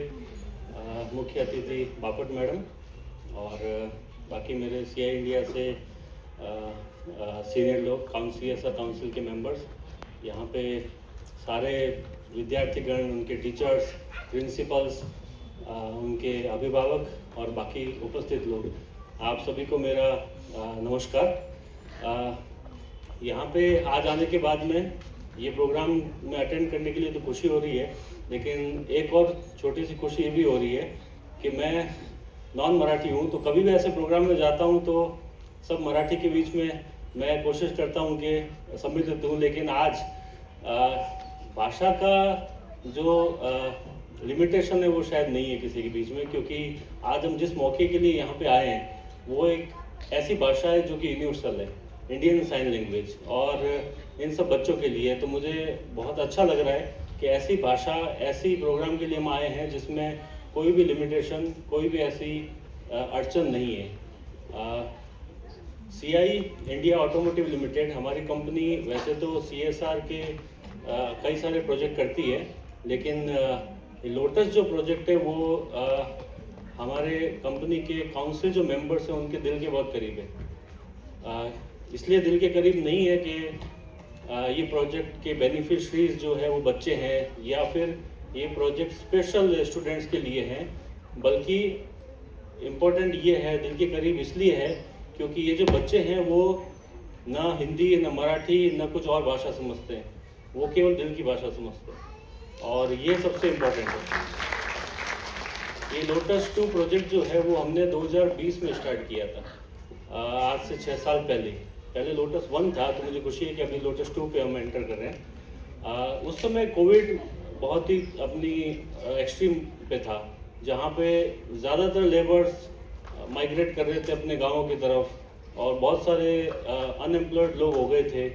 मुख्य अतिथि बापट मैडम और बाकी मेरे CI इंडिया से सीनियर लोग, CSR काउंसिल के मेंबर्स, यहाँ पे सारे विद्यार्थीगण, उनके टीचर्स, प्रिंसिपल्स, उनके अभिभावक और बाकी उपस्थित लोग, आप सभी को मेरा नमस्कार. यहाँ पे आज आने के बाद में ये प्रोग्राम में अटेंड करने के लिए तो खुशी हो रही है, लेकिन एक और छोटी सी खुशी ये भी हो रही है कि मैं नॉन मराठी हूँ, तो कभी भी ऐसे प्रोग्राम में जाता हूँ तो सब मराठी के बीच में मैं कोशिश करता हूँ कि सम्मिलित हूँ, लेकिन आज भाषा का जो लिमिटेशन है वो शायद नहीं है किसी के बीच में, क्योंकि आज हम जिस मौके के लिए यहाँ पे आए हैं वो एक ऐसी भाषा है जो कि यूनिवर्सल है, इंडियन साइन लैंग्वेज, और इन सब बच्चों के लिए. तो मुझे बहुत अच्छा लग रहा है कि ऐसी भाषा, ऐसी प्रोग्राम के लिए हम आए हैं जिसमें कोई भी लिमिटेशन, कोई भी ऐसी अड़चन नहीं है. CI इंडिया ऑटोमोटिव लिमिटेड हमारी कंपनी वैसे तो CSR के कई सारे प्रोजेक्ट करती है, लेकिन लोटस जो प्रोजेक्ट है वो हमारे कंपनी के काउंसिल जो मेंबर्स हैं उनके दिल के बहुत करीब है. इसलिए दिल के करीब नहीं है कि ये प्रोजेक्ट के बेनिफिशरीज जो है वो बच्चे हैं या फिर ये प्रोजेक्ट स्पेशल स्टूडेंट्स के लिए हैं, बल्कि इम्पोर्टेंट ये है, दिल के करीब इसलिए है क्योंकि ये जो बच्चे हैं वो ना हिंदी, ना मराठी, ना कुछ और भाषा समझते हैं, वो केवल दिल की भाषा समझते हैं, और ये सबसे इम्पोर्टेंट है. ये लोटस 2 प्रोजेक्ट जो है वो हमने 2020 में स्टार्ट किया था, आज से 6 साल पहले लोटस 1 था. तो मुझे खुशी है कि अभी लोटस 2 पे हम एंटर कर रहे हैं. उस समय कोविड बहुत ही अपनी एक्सट्रीम पे था, जहाँ पे ज़्यादातर लेबर्स माइग्रेट कर रहे थे अपने गाँवों की तरफ, और बहुत सारे अनएम्प्लॉयड लोग हो गए थे,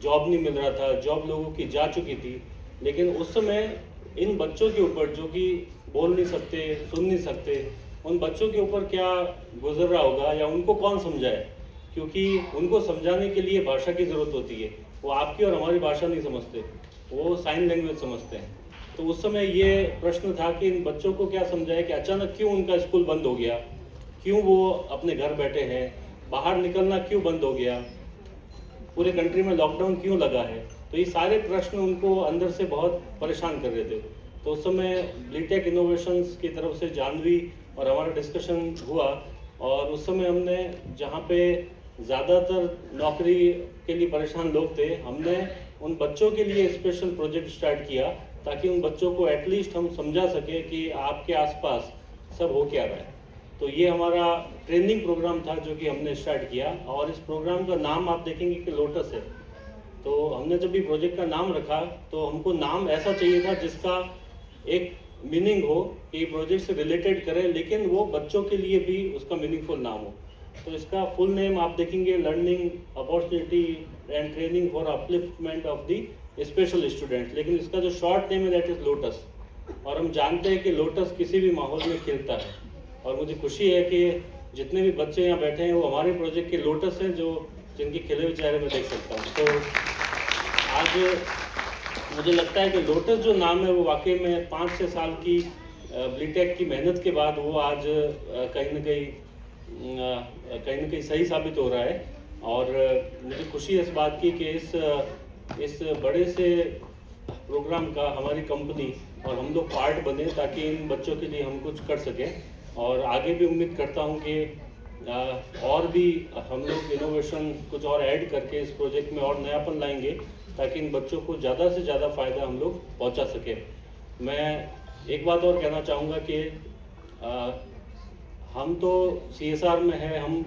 जॉब नहीं मिल रहा था, जॉब लोगों की जा चुकी थी. लेकिन उस समय इन बच्चों के ऊपर जो कि बोल नहीं सकते, सुन नहीं सकते, उन बच्चों के ऊपर क्या गुजर रहा होगा या उनको कौन समझाए, क्योंकि उनको समझाने के लिए भाषा की ज़रूरत होती है. वो आपकी और हमारी भाषा नहीं समझते, वो साइन लैंग्वेज समझते हैं. तो उस समय ये प्रश्न था कि इन बच्चों को क्या समझाए कि अचानक क्यों उनका स्कूल बंद हो गया, क्यों वो अपने घर बैठे हैं, बाहर निकलना क्यों बंद हो गया, पूरे कंट्री में लॉकडाउन क्यों लगा है. तो ये सारे प्रश्न उनको अंदर से बहुत परेशान कर रहे थे. तो उस समय ब्लीटेक इनोवेशंस की तरफ से जानवी और हमारा डिस्कशन हुआ, और उस समय हमने जहाँ पे ज़्यादातर नौकरी के लिए परेशान लोग थे, हमने उन बच्चों के लिए स्पेशल प्रोजेक्ट स्टार्ट किया ताकि उन बच्चों को एटलीस्ट हम समझा सके कि आपके आसपास सब हो क्या रहा है। तो ये हमारा ट्रेनिंग प्रोग्राम था जो कि हमने स्टार्ट किया, और इस प्रोग्राम का नाम आप देखेंगे कि लोटस है। तो हमने जब भी प्रोजेक्ट का नाम रखा तो हमको नाम ऐसा चाहिए था जिसका एक मीनिंग हो, कि प्रोजेक्ट से रिलेटेड करे, लेकिन वो बच्चों के लिए भी उसका मीनिंगफुल नाम हो। तो इसका फुल नेम आप देखेंगे learning opportunity end training for upliftment of the special student, लेकिन इसका जो शॉर्ट नेम है दैट इज लोटस। और हम जानते हैं कि लोटस किसी भी माहौल में खिलता है, और मुझे खुशी है कि जितने भी बच्चे यहाँ बैठे हैं वो हमारे प्रोजेक्ट के लोटस हैं, जो जिनके खिले हुए चेहरे में देख सकता हूँ। तो आज मुझे लगता है कि लोटस जो नाम है वो वाकई में 5-6 साल की बीटेक की मेहनत के बाद वो आज कहीं न कहीं सही साबित हो रहा है। और मुझे खुशी है इस बात की कि इस बड़े से प्रोग्राम का हमारी कंपनी और हम लोग पार्ट बने, ताकि इन बच्चों के लिए हम कुछ कर सकें। और आगे भी उम्मीद करता हूं कि और भी हम लोग इनोवेशन कुछ और ऐड करके इस प्रोजेक्ट में और नयापन लाएंगे, ताकि इन बच्चों को ज़्यादा से ज़्यादा फ़ायदा हम लोग पहुंचा सकें। मैं एक बात और कहना चाहूँगा कि हम तो CSR में है, हम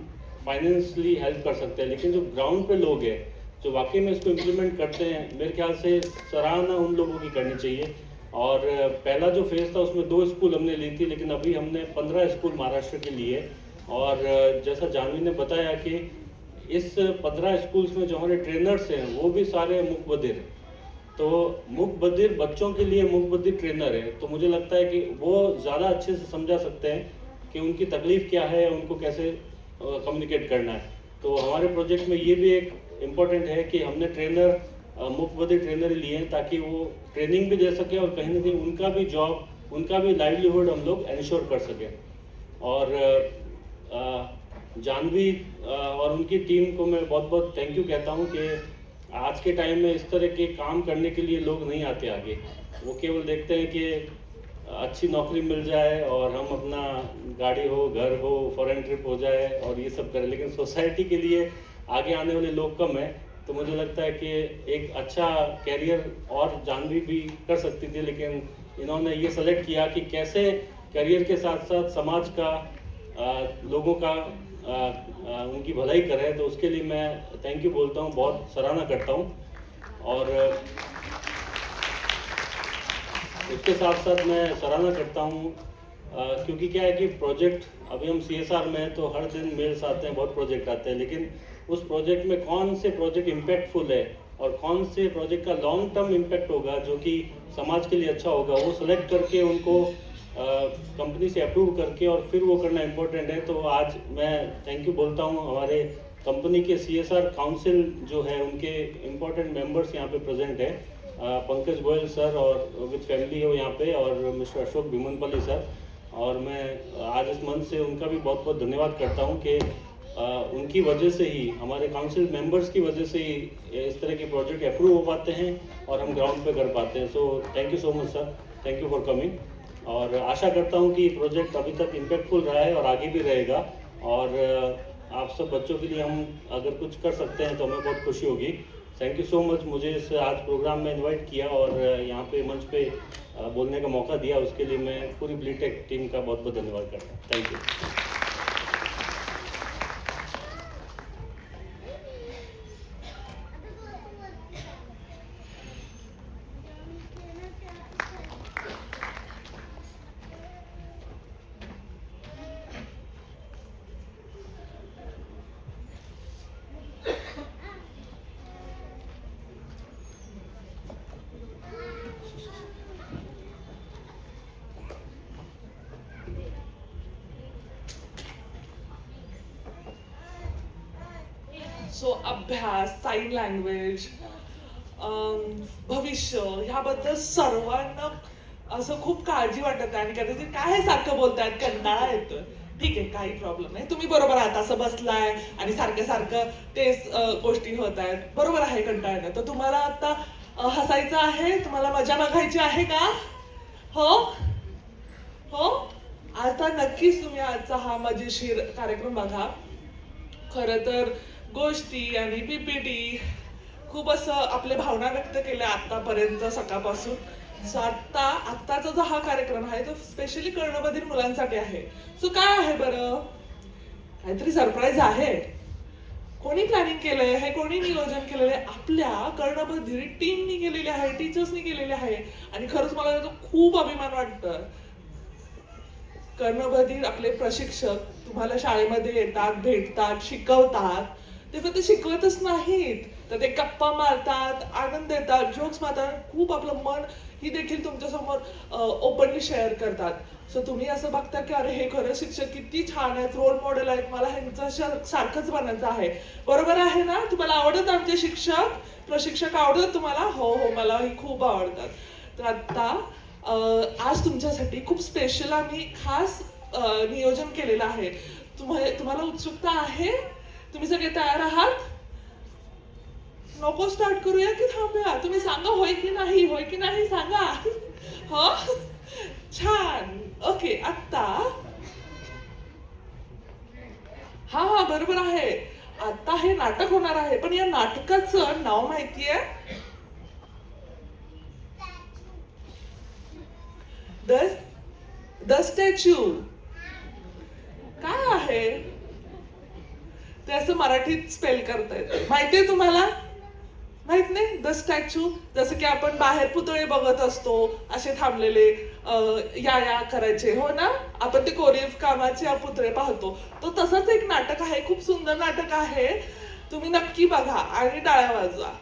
फाइनेंशियली हेल्प कर सकते हैं, लेकिन जो ग्राउंड पे लोग हैं जो वाकई में इसको इम्प्लीमेंट करते हैं, मेरे ख्याल से सराहना उन लोगों की करनी चाहिए। और पहला जो फेज़ था उसमें 2 स्कूल हमने ली थी, लेकिन अभी हमने 15 स्कूल महाराष्ट्र के लिए। और जैसा जानवी ने बताया कि इस 15 स्कूल्स में जो हमारे ट्रेनर्स हैं वो भी सारे मूक बधिर हैं। तो मूक बधिर बच्चों के लिए मूक बधिर ट्रेनर है, तो मुझे लगता है कि वो ज़्यादा अच्छे से समझा सकते हैं कि उनकी तकलीफ़ क्या है, उनको कैसे कम्युनिकेट करना है। तो हमारे प्रोजेक्ट में ये भी एक इम्पॉर्टेंट है कि हमने ट्रेनर मूक बधिर ट्रेनर लिए हैं, ताकि वो ट्रेनिंग भी दे सके और कहीं ना कहीं उनका भी जॉब, उनका भी लाइवलीहुड हम लोग इंश्योर कर सकें। और जानवी और उनकी टीम को मैं बहुत बहुत थैंक यू कहता हूँ कि आज के टाइम में इस तरह के काम करने के लिए लोग नहीं आते आगे। वो केवल देखते हैं कि अच्छी नौकरी मिल जाए और हम अपना गाड़ी हो, घर हो, फॉरेन ट्रिप हो जाए और ये सब करें, लेकिन सोसाइटी के लिए आगे आने वाले लोग कम हैं। तो मुझे लगता है कि एक अच्छा कैरियर और जानवी भी कर सकती थी, लेकिन इन्होंने ये सेलेक्ट किया कि कैसे करियर के साथ साथ समाज का, लोगों का, उनकी भलाई करें। तो उसके लिए मैं थैंक यू बोलता हूँ, बहुत सराहना करता हूँ। और उसके साथ साथ मैं सराहना करता हूँ क्योंकि क्या है कि प्रोजेक्ट, अभी हम CSR में हैं तो हर दिन मेल्स आते हैं, बहुत प्रोजेक्ट आते हैं, लेकिन उस प्रोजेक्ट में कौन से प्रोजेक्ट इम्पैक्टफुल है और कौन से प्रोजेक्ट का लॉन्ग टर्म इम्पैक्ट होगा जो कि समाज के लिए अच्छा होगा, वो सेलेक्ट करके उनको कंपनी से अप्रूव करके और फिर वो करना इम्पोर्टेंट है। तो आज मैं थैंक यू बोलता हूँ हमारे कंपनी के CSR काउंसिल जो है, उनके इम्पोर्टेंट मेंबर्स यहाँ पे प्रेजेंट है, पंकज गोयल सर और विद फैमिली हो यहाँ पे, और मिस्टर अशोक भीमनपल्ली सर। और मैं आज इस मंच से उनका भी बहुत बहुत धन्यवाद करता हूँ कि उनकी वजह से ही, हमारे काउंसिल मेंबर्स की वजह से ही इस तरह के प्रोजेक्ट अप्रूव हो पाते हैं और हम ग्राउंड पे कर पाते हैं। So thank you so much sir, thank you for coming. और आशा करता हूँ कि प्रोजेक्ट अभी तक इम्पैक्टफुल रहा है और आगे भी रहेगा, और आप सब बच्चों के लिए हम अगर कुछ कर सकते हैं तो हमें बहुत खुशी होगी। थैंक यू सो मच, मुझे इस आज प्रोग्राम में इनवाइट किया और यहाँ पे मंच पे बोलने का मौका दिया, उसके लिए मैं पूरी बीटेक टीम का बहुत बहुत धन्यवाद करता हूँ। Thank you. सो अभ्यास, साइन लँग्वेज, भविष्य ह्याबद्दल सर्वांना असं खूप काळजी वाटत आहे आणि कदाचित काय हे सारखं बोलतायत, कंटाळा येतोय. ठीक आहे, काही प्रॉब्लेम नाही, तुम्ही बरोबर आहात, असं बसलाय आणि सारखं सारखं तेच गोष्टी होत आहेत, बरोबर आहे, कंटाळा येतोय. तर तुम्हाला आता हसायचं आहे, तुम्हाला मजा बघायची आहे का? हो हो आता नक्कीच तुम्ही आजचा हा मजेशीर कार्यक्रम बघा. खरं तर गोष्टी आणि पीपीटी खूप असं आपल्या भावना व्यक्त केल्या आतापर्यंत सकाळपासून. सो आत्ताचा जो हा कार्यक्रम आहे तो स्पेशली कर्णबधीर मुलांसाठी आहे. सो काय आहे बरं, काहीतरी सरप्राईज आहे. कोणी प्लॅनिंग केलंय हे, कोणी नियोजन केलेलं आहे? आपल्या कर्णबधीर टीमनी केलेले आहे, टीचर्सनी केलेले आहे. आणि खरंच मला त्याचा खूप अभिमान वाटतं. कर्णबधीर आपले प्रशिक्षक तुम्हाला शाळेमध्ये येतात, भेटतात, शिकवतात. ते फक्त शिकवतच नाहीत तर ते गप्पा मारतात, आनंद देतात, जोक्स मारतात, खूप आपलं मन ही देखील तुमच्यासमोर ओपनली शेअर करतात. सो तुम्ही असं बघता की अरे हे खरं शिक्षक किती छान आहेत, रोल मॉडेल आहेत, मला ह्यांच्या सारखंच बनायचं आहे. बरोबर आहे ना? तुम्हाला आवडत आमचे शिक्षक प्रशिक्षक आवडतात तुम्हाला? हो हो, मलाही खूप आवडतात. तर आता आज तुमच्यासाठी खूप स्पेशल आम्ही खास नियोजन केलेलं आहे. तुम्हाला उत्सुकता आहे? तुम्ही सगळे तयार आहात? नको स्टार्ट करूया की थांबूया? तुम्ही सांगा होय की नाही, होय की नाही सांगा. हो छान. ओके, आत्ता हा बरोबर आहे. आता हे नाटक होणार आहे, पण या नाटकाचं नाव माहितीये? The statue. काय आहे ते? असं मराठीत स्पेल करता येतं, माहितीये तुम्हाला? माहित नाही? The statue. जसं की आपण बाहेर पुतळे बघत असतो असे थांबलेले, या करायचे, हो ना? आपण ते कोरीव कामाचे पुतळे पाहतो. तो तसंच एक नाटक आहे, खूप सुंदर नाटक आहे. तुम्ही नक्की बघा आणि टाळ्या वाजवा.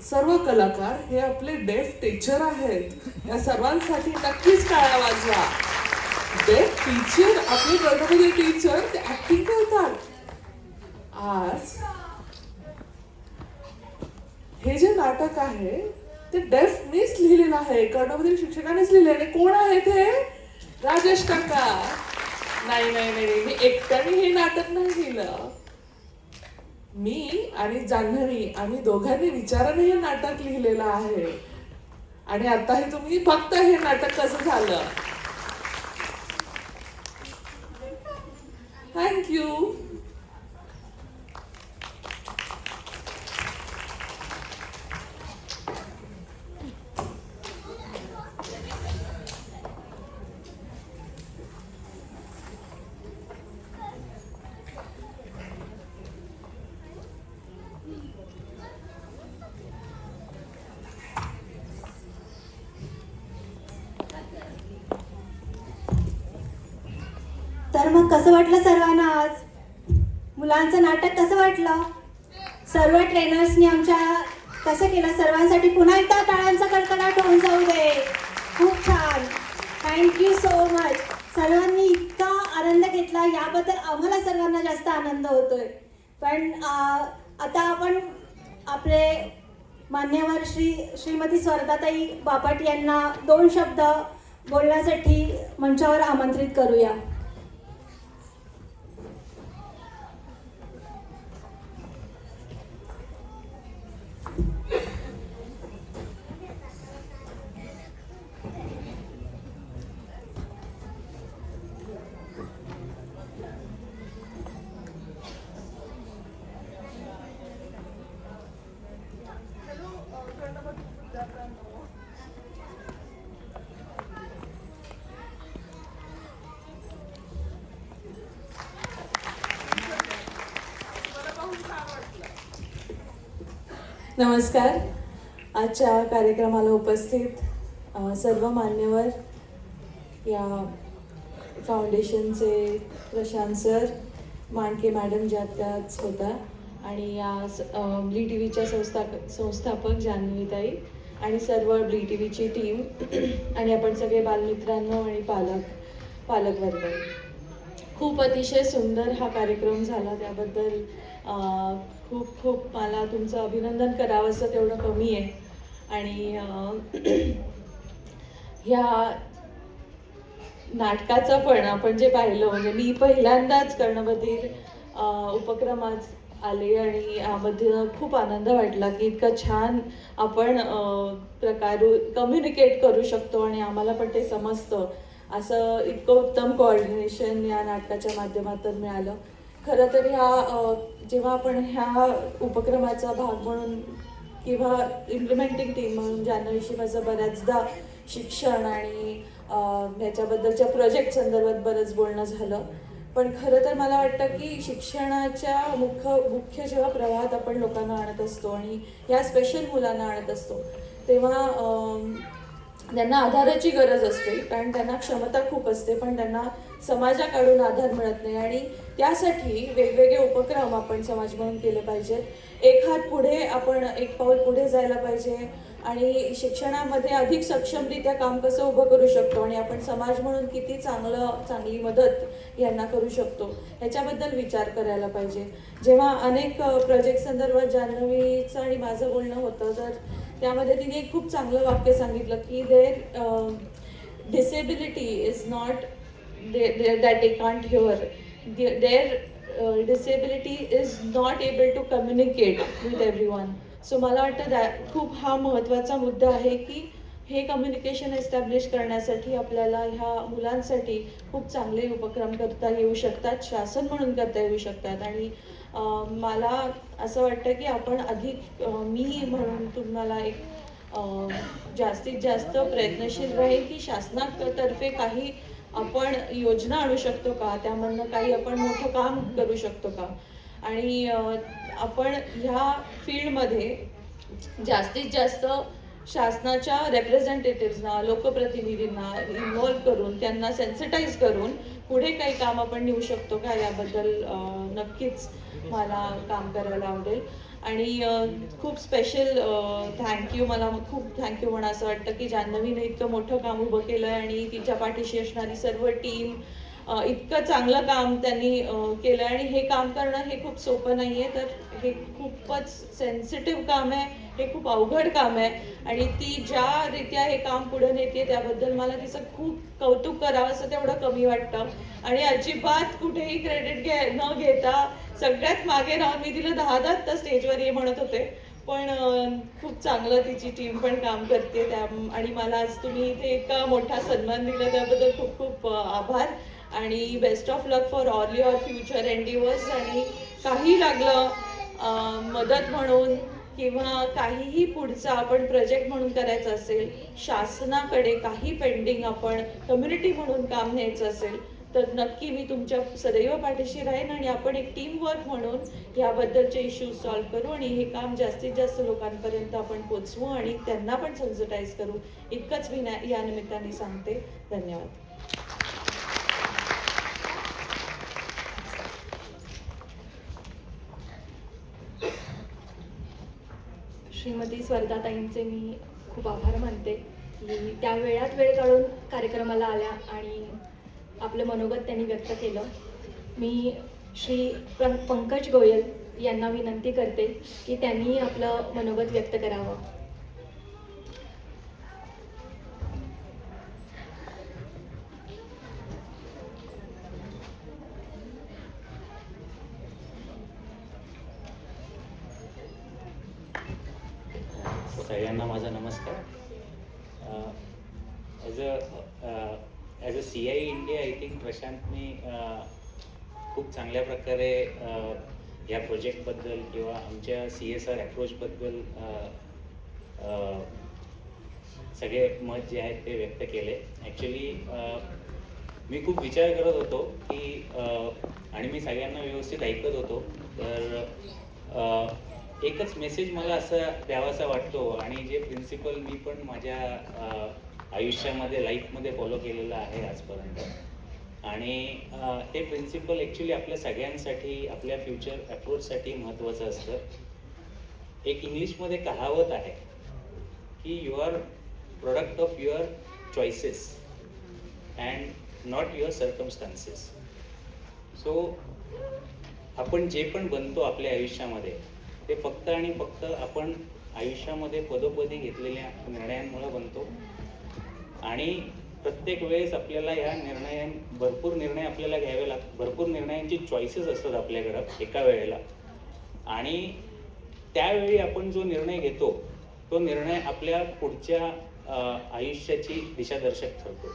सर्व कलाकार हे आपले डेफ टीचर आहेत. या सर्वांसाठी नक्कीच टाळ्या वाजवा. डेफ टीचर, आपले कर्णबधिर टीचर, ते ऍक्टिंग करतात. आज हे जे नाटक आहे ते डेफ मीच लिहिलेलं आहे, कर्णबधिर शिक्षकांनीच लिहिले. आणि कोण आहे ते? राजेश काका. नाही नाही नाही, मी एकट्याने हे नाटक नाही लिहिलं. मी आणि जान्हवी आम्ही दोघांनी विचाराने हे नाटक लिहिलेलं आहे. आणि आता हे तुम्ही फक्त हे नाटक कसं झालं. थँक्यू. तर मग कसं वाटलं सर्वांना आज? मुलांचं नाटक कसं वाटलं? सर्व ट्रेनर्सनी आमच्या कसं केलं? सर्वांसाठी पुन्हा एकदा टाळ्यांचा कडकडाट होऊन जाऊ दे. खूप छान. Thank you so much. सर्वांनी इतका आनंद घेतला याबद्दल आम्हाला सर्वांना जास्त आनंद होतोय. पण आता आपण आपले मान्यवर श्रीमती स्वर्धाताई बापट यांना 2 शब्द बोलण्यासाठी मंचावर आमंत्रित करूया. नमस्कार. आजच्या कार्यक्रमाला उपस्थित सर्व मान्यवर, या फाउंडेशनचे प्रशांत सर, मांडके मॅडम ज्या त्याच होत्या, आणि या ब्ली टी व्हीच्या संस्थापक जान्हवीताई आणि सर्व ब्ली टी व्हीची टीम आणि आपण सगळे बालमित्रांनो आणि पालकवर्ग. खूप अतिशय सुंदर हा कार्यक्रम झाला, त्याबद्दल खूप खूप मला तुमचं अभिनंदन करावं असं तेवढं कमी आहे. आणि ह्या नाटकाचं पण आपण जे पाहिलं, म्हणजे मी पहिल्यांदाच कर्णबधीर उपक्रमात आले आणि यामध्ये खूप आनंद वाटला की इतकं छान आपण कम्युनिकेट करू शकतो आणि आम्हाला पण ते समजतं, असं इतकं उत्तम कोऑर्डिनेशन या नाटकाच्या माध्यमातून मिळालं. खरं तर जेव्हा आपण ह्या उपक्रमाचा भाग म्हणून किंवा इम्प्लिमेंटिंग टीम म्हणून जान्हवीशी माझं बऱ्याचदा शिक्षण आणि ह्याच्याबद्दलच्या प्रोजेक्ट संदर्भात बरंच बोलणं झालं. पण खरं तर मला वाटतं की शिक्षणाच्या मुख्य जेव्हा प्रवाहात आपण लोकांना आणत असतो आणि या स्पेशल मुलांना आणत असतो, तेव्हा त्यांना आधाराची गरज असते, कारण त्यांना क्षमता खूप असते पण त्यांना समाजाकडून आधार मिळत नाही. आणि त्यासाठी वेगवेगळे उपक्रम आपण समाज म्हणून केले पाहिजेत. एक हात पुढे, आपण एक पाऊल पुढे जायला पाहिजे आणि शिक्षणामध्ये अधिक सक्षमरित्या काम कसं उभं करू शकतो आणि आपण समाज म्हणून किती चांगली मदत यांना करू शकतो ह्याच्याबद्दल विचार करायला पाहिजे. जेव्हा अनेक प्रोजेक्ट संदर्भात जान्हवीचं आणि माझं बोलणं होतं, तर त्यामध्ये तिने एक खूप चांगलं वाक्य सांगितलं की there disability is not that they can't hear, their disability is not able to communicate with everyone. So मला वाटतं खूप हा महत्त्वाचा मुद्दा आहे की हे कम्युनिकेशन एस्टॅब्लिश करण्यासाठी आपल्याला ह्या मुलांसाठी खूप चांगले उपक्रम करता येऊ शकतात, शासन म्हणून करता येऊ शकतात. आणि मला असं वाटतं की आपण अधिक मी म्हणून तुम्हाला एक जास्तीत जास्त प्रयत्नशील राहील की शासनातर्फे काही आपण योजना आणू शकतो का, त्यामधनं काही आपण मोठं काम करू शकतो का. आणि आपण ह्या फील्डमध्ये जास्तीत जास्त शासनाच्या रेप्रेझेंटेटिव्हजना, लोकप्रतिनिधींना इन्व्हॉल्व करून त्यांना सेन्सिटाईज करून पुढे काही काम आपण नेऊ शकतो का, याबद्दल नक्कीच मला काम करायला आवडेल. आणि खूप स्पेशल थँक्यू, मला खूप थँक्यू म्हणा असं वाटतं की जान्हवीने इतकं मोठं काम उभं केलं आहे आणि तिच्या पाठीशी असणारी सर्व टीम इतकं चांगलं काम त्यांनी केलं. आणि हे काम करणं हे खूप सोपं नाही आहे, तर हे खूपच सेन्सिटिव्ह काम आहे, हे खूप अवघड काम आहे. आणि ती ज्या रीत्या हे काम पुढे नेते त्याबद्दल मला तिचं खूप कौतुक करावं असं तेवढं कमी वाटतं. आणि अजिबात कुठेही क्रेडिट न घेता सगळ्यात मागे राहून मी तिला 10 तास स्टेजवर ये म्हणत होते, पण खूप चांगलं तिची टीम पण काम करते. आणि मला आज तुम्ही इथे इतका मोठा सन्मान दिला त्याबद्दल खूप खूप आभार. आणि best of luck for all your future endeavours. आणि काही लागलं मदत म्हणून किंवा काहीही पुढचा आपण प्रोजेक्ट म्हणून करायचं असेल, शासनाकडे काही पेंडिंग आपण कम्युनिटी म्हणून काम न्यायचं असेल, तर नक्की मी तुमच्या सदैव पाठीशी राहीन आणि आपण एक टीम वर्क म्हणून याबद्दलचे इश्यूज सॉल्व्ह करू आणि हे काम जास्तीत जास्त लोकांपर्यंत आपण पोचवू आणि त्यांना पण सेन्सिटाईज करू. इतकंच मी या निमित्ताने सांगते. धन्यवाद. श्रीमती स्वर्धाताईंचे मी खूप आभार मानते की त्या वेळात वेळ काढून कार्यक्रमाला आल्या आणि आपलं मनोगत त्यांनी व्यक्त केलं. मी श्री पंकज गोयल यांना विनंती करते की त्यांनी आपलं मनोगत व्यक्त करावं. सगळ्यांना माझा नमस्कार. As a CI India I think प्रशांतने खूप चांगल्या प्रकारे या प्रोजेक्टबद्दल किंवा आमच्या CSR अप्रोचबद्दल सगळे मत जे आहेत ते व्यक्त केले. ॲक्च्युली मी खूप विचार करत होतो की आणि मी सगळ्यांना व्यवस्थित ऐकत होतो, तर एकच मेसेज मला असा द्यावासा वाटतो, आणि जे प्रिन्सिपल मी पण माझ्या आयुष्यामध्ये लाईफमध्ये फॉलो केलेलं आहे आजपर्यंत, आणि हे प्रिन्सिपल ॲक्च्युली आपल्या सगळ्यांसाठी, आपल्या फ्युचर अप्रोचसाठी महत्त्वाचं असतं. एक इंग्लिशमध्ये कहावत आहे की you are product of your choices and not your circumstances. So आपण जे पण बनतो आपल्या आयुष्यामध्ये ते फक्त आणि फक्त आपण आयुष्यामध्ये पदोपदी घेतलेल्या निर्णयांमुळे बनतो, आणि प्रत्येक वेळेस आपल्याला ह्या भरपूर निर्णय आपल्याला घ्यावे लागतात, भरपूर निर्णयांची चॉईसेस असतात आपल्याकडं एका वेळेला, आणि त्यावेळी आपण जो निर्णय घेतो तो निर्णय आपल्या पुढच्या आयुष्याची दिशादर्शक ठरतो.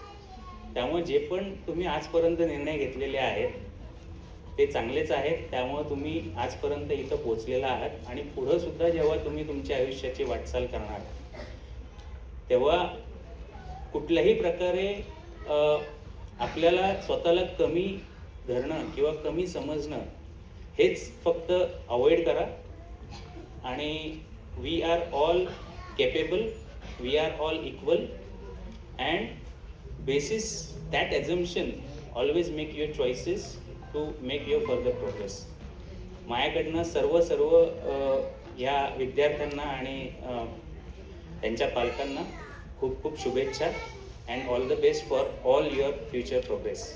त्यामुळे जे पण तुम्ही आजपर्यंत निर्णय घेतलेले आहेत ते चांगलेच आहेत, त्यामुळे तुम्ही आजपर्यंत इथं पोहोचलेला आहात, आणि पुढं सुद्धा जेव्हा तुम्ही तुमच्या आयुष्याची वाटचाल करणार तेव्हा कुठल्याही प्रकारे आपल्याला स्वतःला कमी धरणं किंवा कमी समजणं हेच फक्त अवॉइड करा. आणि we are all capable, we are all equal, and basis that assumption always make your choices to make your further progress. माझ्याकडनं सर्व ह्या विद्यार्थ्यांना आणि त्यांच्या पालकांना खूप खूप शुभेच्छा, and all the best for all your future progress.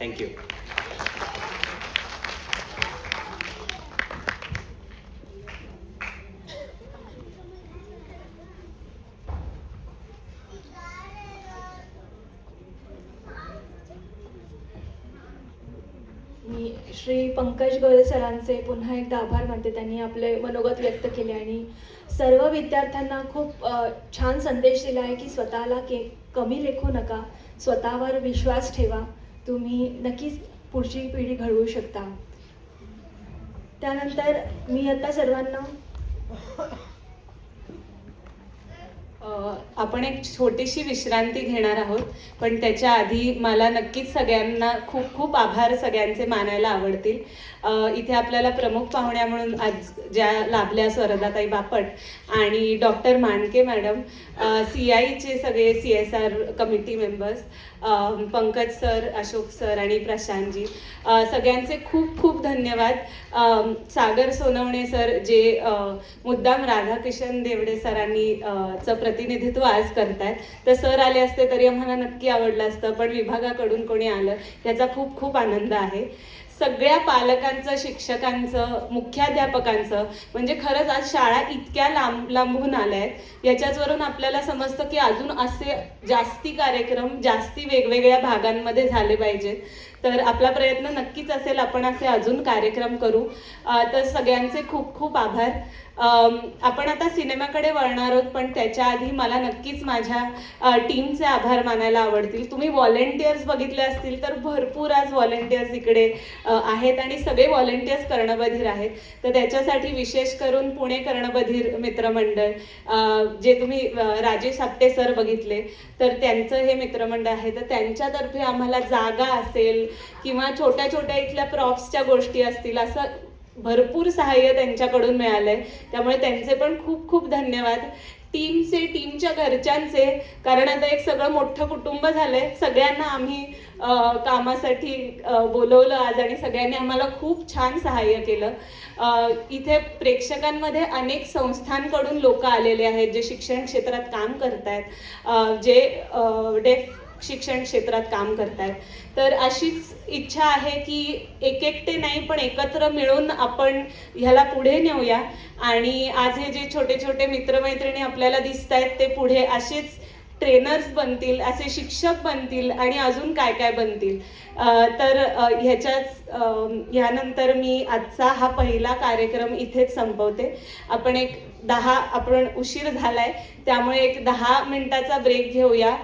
Thank you. मी श्री पंकज गोयल सरांचे पुन्हा एकदा आभार मानते. त्यांनी आपले मनोगत व्यक्त केले आणि सर्व विद्यार्थ्यांना खूप छान संदेश दिला आहे की स्वतःला कमी लेखू नका, स्वतःवर विश्वास ठेवा, तुम्ही नक्कीच पुढची पिढी घडवू शकता. त्यानंतर मी आता सर्वांना आपण एक छोटीशी विश्रांती घेणार आहोत, पण त्याच्या आधी मला नक्कीच सगळ्यांना खूप खूप आभार सगळ्यांचे मानायला आवडतील. इथे आपल्याला प्रमुख पाहुण्या म्हणून आज ज्या लाभल्या स्वरदाताई बापट आणि डॉक्टर मांडके मॅडम, CIचे सगळे CSR committee members, Pankaj sir, Ashok sir आणि प्रशांतजी, सगळ्यांचे खूप खूप धन्यवाद. सागर सोनवणे सर जे मुद्दाम राधाकिशन देवडे सरांनी चं प्रतिनिधित्व आज करतात, तर सर आले असते तरी आम्हाला नक्की आवडलं असतं, पण विभागाकडून कोणी आलं याचा खूप खूप आनंद आहे. सगळ्या पालकांचं, शिक्षकांचं, मुख्याध्यापकांचं, म्हणजे खरंच आज शाळा इतक्या लांबून आल्या आहेत याच्याचवरून आपल्याला समजतं की अजून असे जास्ती कार्यक्रम जास्ती वेगवेगळ्या भागांमध्ये झाले पाहिजेत. तर आपला प्रयत्न नक्कीच असेल आपण असे अजून कार्यक्रम करू. तर सगळ्यांचे खूप खूप आभार. आपण आता सिनेमाकडे वळणार आहोत, पण त्याच्या आधी मला नक्कीच माझ्या टीमचे आभार मानायला आवडतील. तुम्ही व्हॉलेंटियर्स बघितले असतील तर भरपूर आज व्हॉलेंटियर्स इकडे आहेत आणि सगळे व्हॉलेंटियर्स कर्णबधीर आहेत. तर त्याच्यासाठी विशेष करून पुणे कर्णबधीर मित्रमंडळ, जे तुम्ही राजेश आपटे सर बघितले तर त्यांचं हे मित्रमंडळ आहे, तर त्यांच्यातर्फे आम्हाला जागा असेल किंवा छोट्या छोट्या इथल्या प्रॉप्सच्या गोष्टी असतील असं भरपूर सहाय्य त्यांच्याकडून मिळालंय. त्यामुळे त्यांचे पण खूप खूप धन्यवाद. टीमच्या घरच्यांचे, कारण आता एक सगळं मोठं कुटुंब झालंय, सगळ्यांना आम्ही कामासाठी बोलवलं आज आणि सगळ्यांनी आम्हाला खूप छान सहाय्य केलं. इथे प्रेक्षकांमध्ये अनेक संस्थांकडून लोक आलेले आहेत जे शिक्षण क्षेत्रात काम करतायत, जे डेफ शिक्षण क्षेत्रात काम करतायत. तर अशीच इच्छा आहे की एकटे नाही पण एकत्र मिळून आपण ह्याला पुढे नेऊया. आणि आज हे जे छोटे छोटे मित्रमैत्रिणी आपल्याला दिसत आहेत ते पुढे असेच ट्रेनर्स बनतील, असे शिक्षक बनतील आणि अजून काय काय बनतील. तर ह्यानंतर मी आजचा हा पहिला कार्यक्रम इथेच संपवते. आपण उशीर झालाय त्यामुळे एक 10 मिनिटाचा ब्रेक घेऊया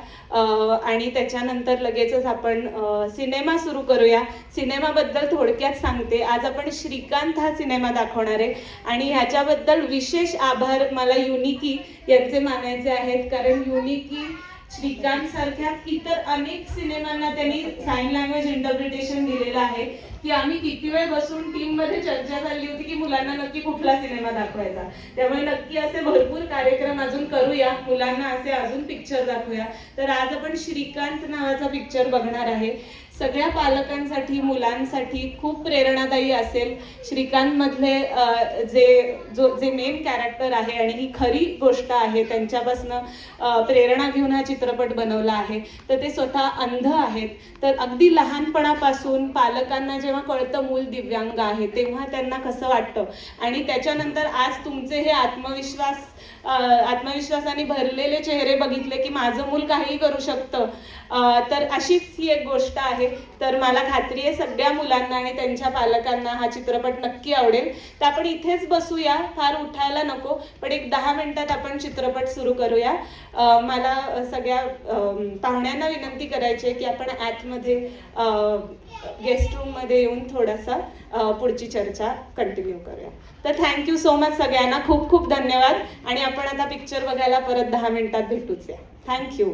आणि त्याच्यानंतर लगेचच आपण सिनेमा सुरू करूया. सिनेमाबद्दल थोडक्यात सांगते. आज आपण श्रीकांत हा सिनेमा दाखवणार आहे आणि ह्याच्याबद्दल विशेष आभार मला युनिकी यांचे मानायचे आहेत, कारण युनिकी श्रीकांत सारख्या इतर अनेक सिनेमांना त्यांनी साइन लँग्वेज इंटरप्रिटेशन दिलेलं आहे की आम्ही किती वेळ बसून टीम मध्ये चर्चा झाली होती की मुलांना नक्की कुठला सिनेमा दाखवायचा. त्यामुळे नक्की असे भरपूर कार्यक्रम अजून करूया, मुलांना असे अजून पिक्चर दाखवूया. तर आज आपण श्रीकांत नावाचा पिक्चर बघणार आहे. सगळ्या पालकांसाठी, मुलांसाठी खूप प्रेरणादायी असेल. श्रीकांत मधले जे मेन कॅरेक्टर आहे आणि ही खरी गोष्ट आहे, त्यांच्यापासनं प्रेरणा घेऊन हा चित्रपट बनवला आहे. तर ते स्वतः अंध आहेत. तर अगदी लहानपणापासून पालकांना जेव्हा कळतं मूल दिव्यांग आहे तेव्हा त्यांना कसं वाटतं आणि त्याच्यानंतर आज तुमचे हे आत्मविश्वासाने भरलेले चेहरे बघितले की माझं मूल काहीही करू शकतं. तर अशीच ही एक गोष्ट आहे. तर मला खात्री आहे सगळ्या मुलांना आणि त्यांच्या पालकांना हा चित्रपट नक्की आवडेल. तर आपण इथेच बसूया, फार उठायला नको, पण एक 10 मिनिटात आपण चित्रपट सुरू करूया. मला सगळ्या पाहुण्यांना विनंती करायची आहे की आपण आतमध्ये गेस्ट रूममध्ये येऊन थोडासा पुढची चर्चा कंटिन्यू करूया. तर थँक्यू सो मच सगळ्यांना, खूप खूप धन्यवाद. आणि आपण आता पिक्चर बघायला परत 10 मिनिटात भेटूच या. थँक्यू.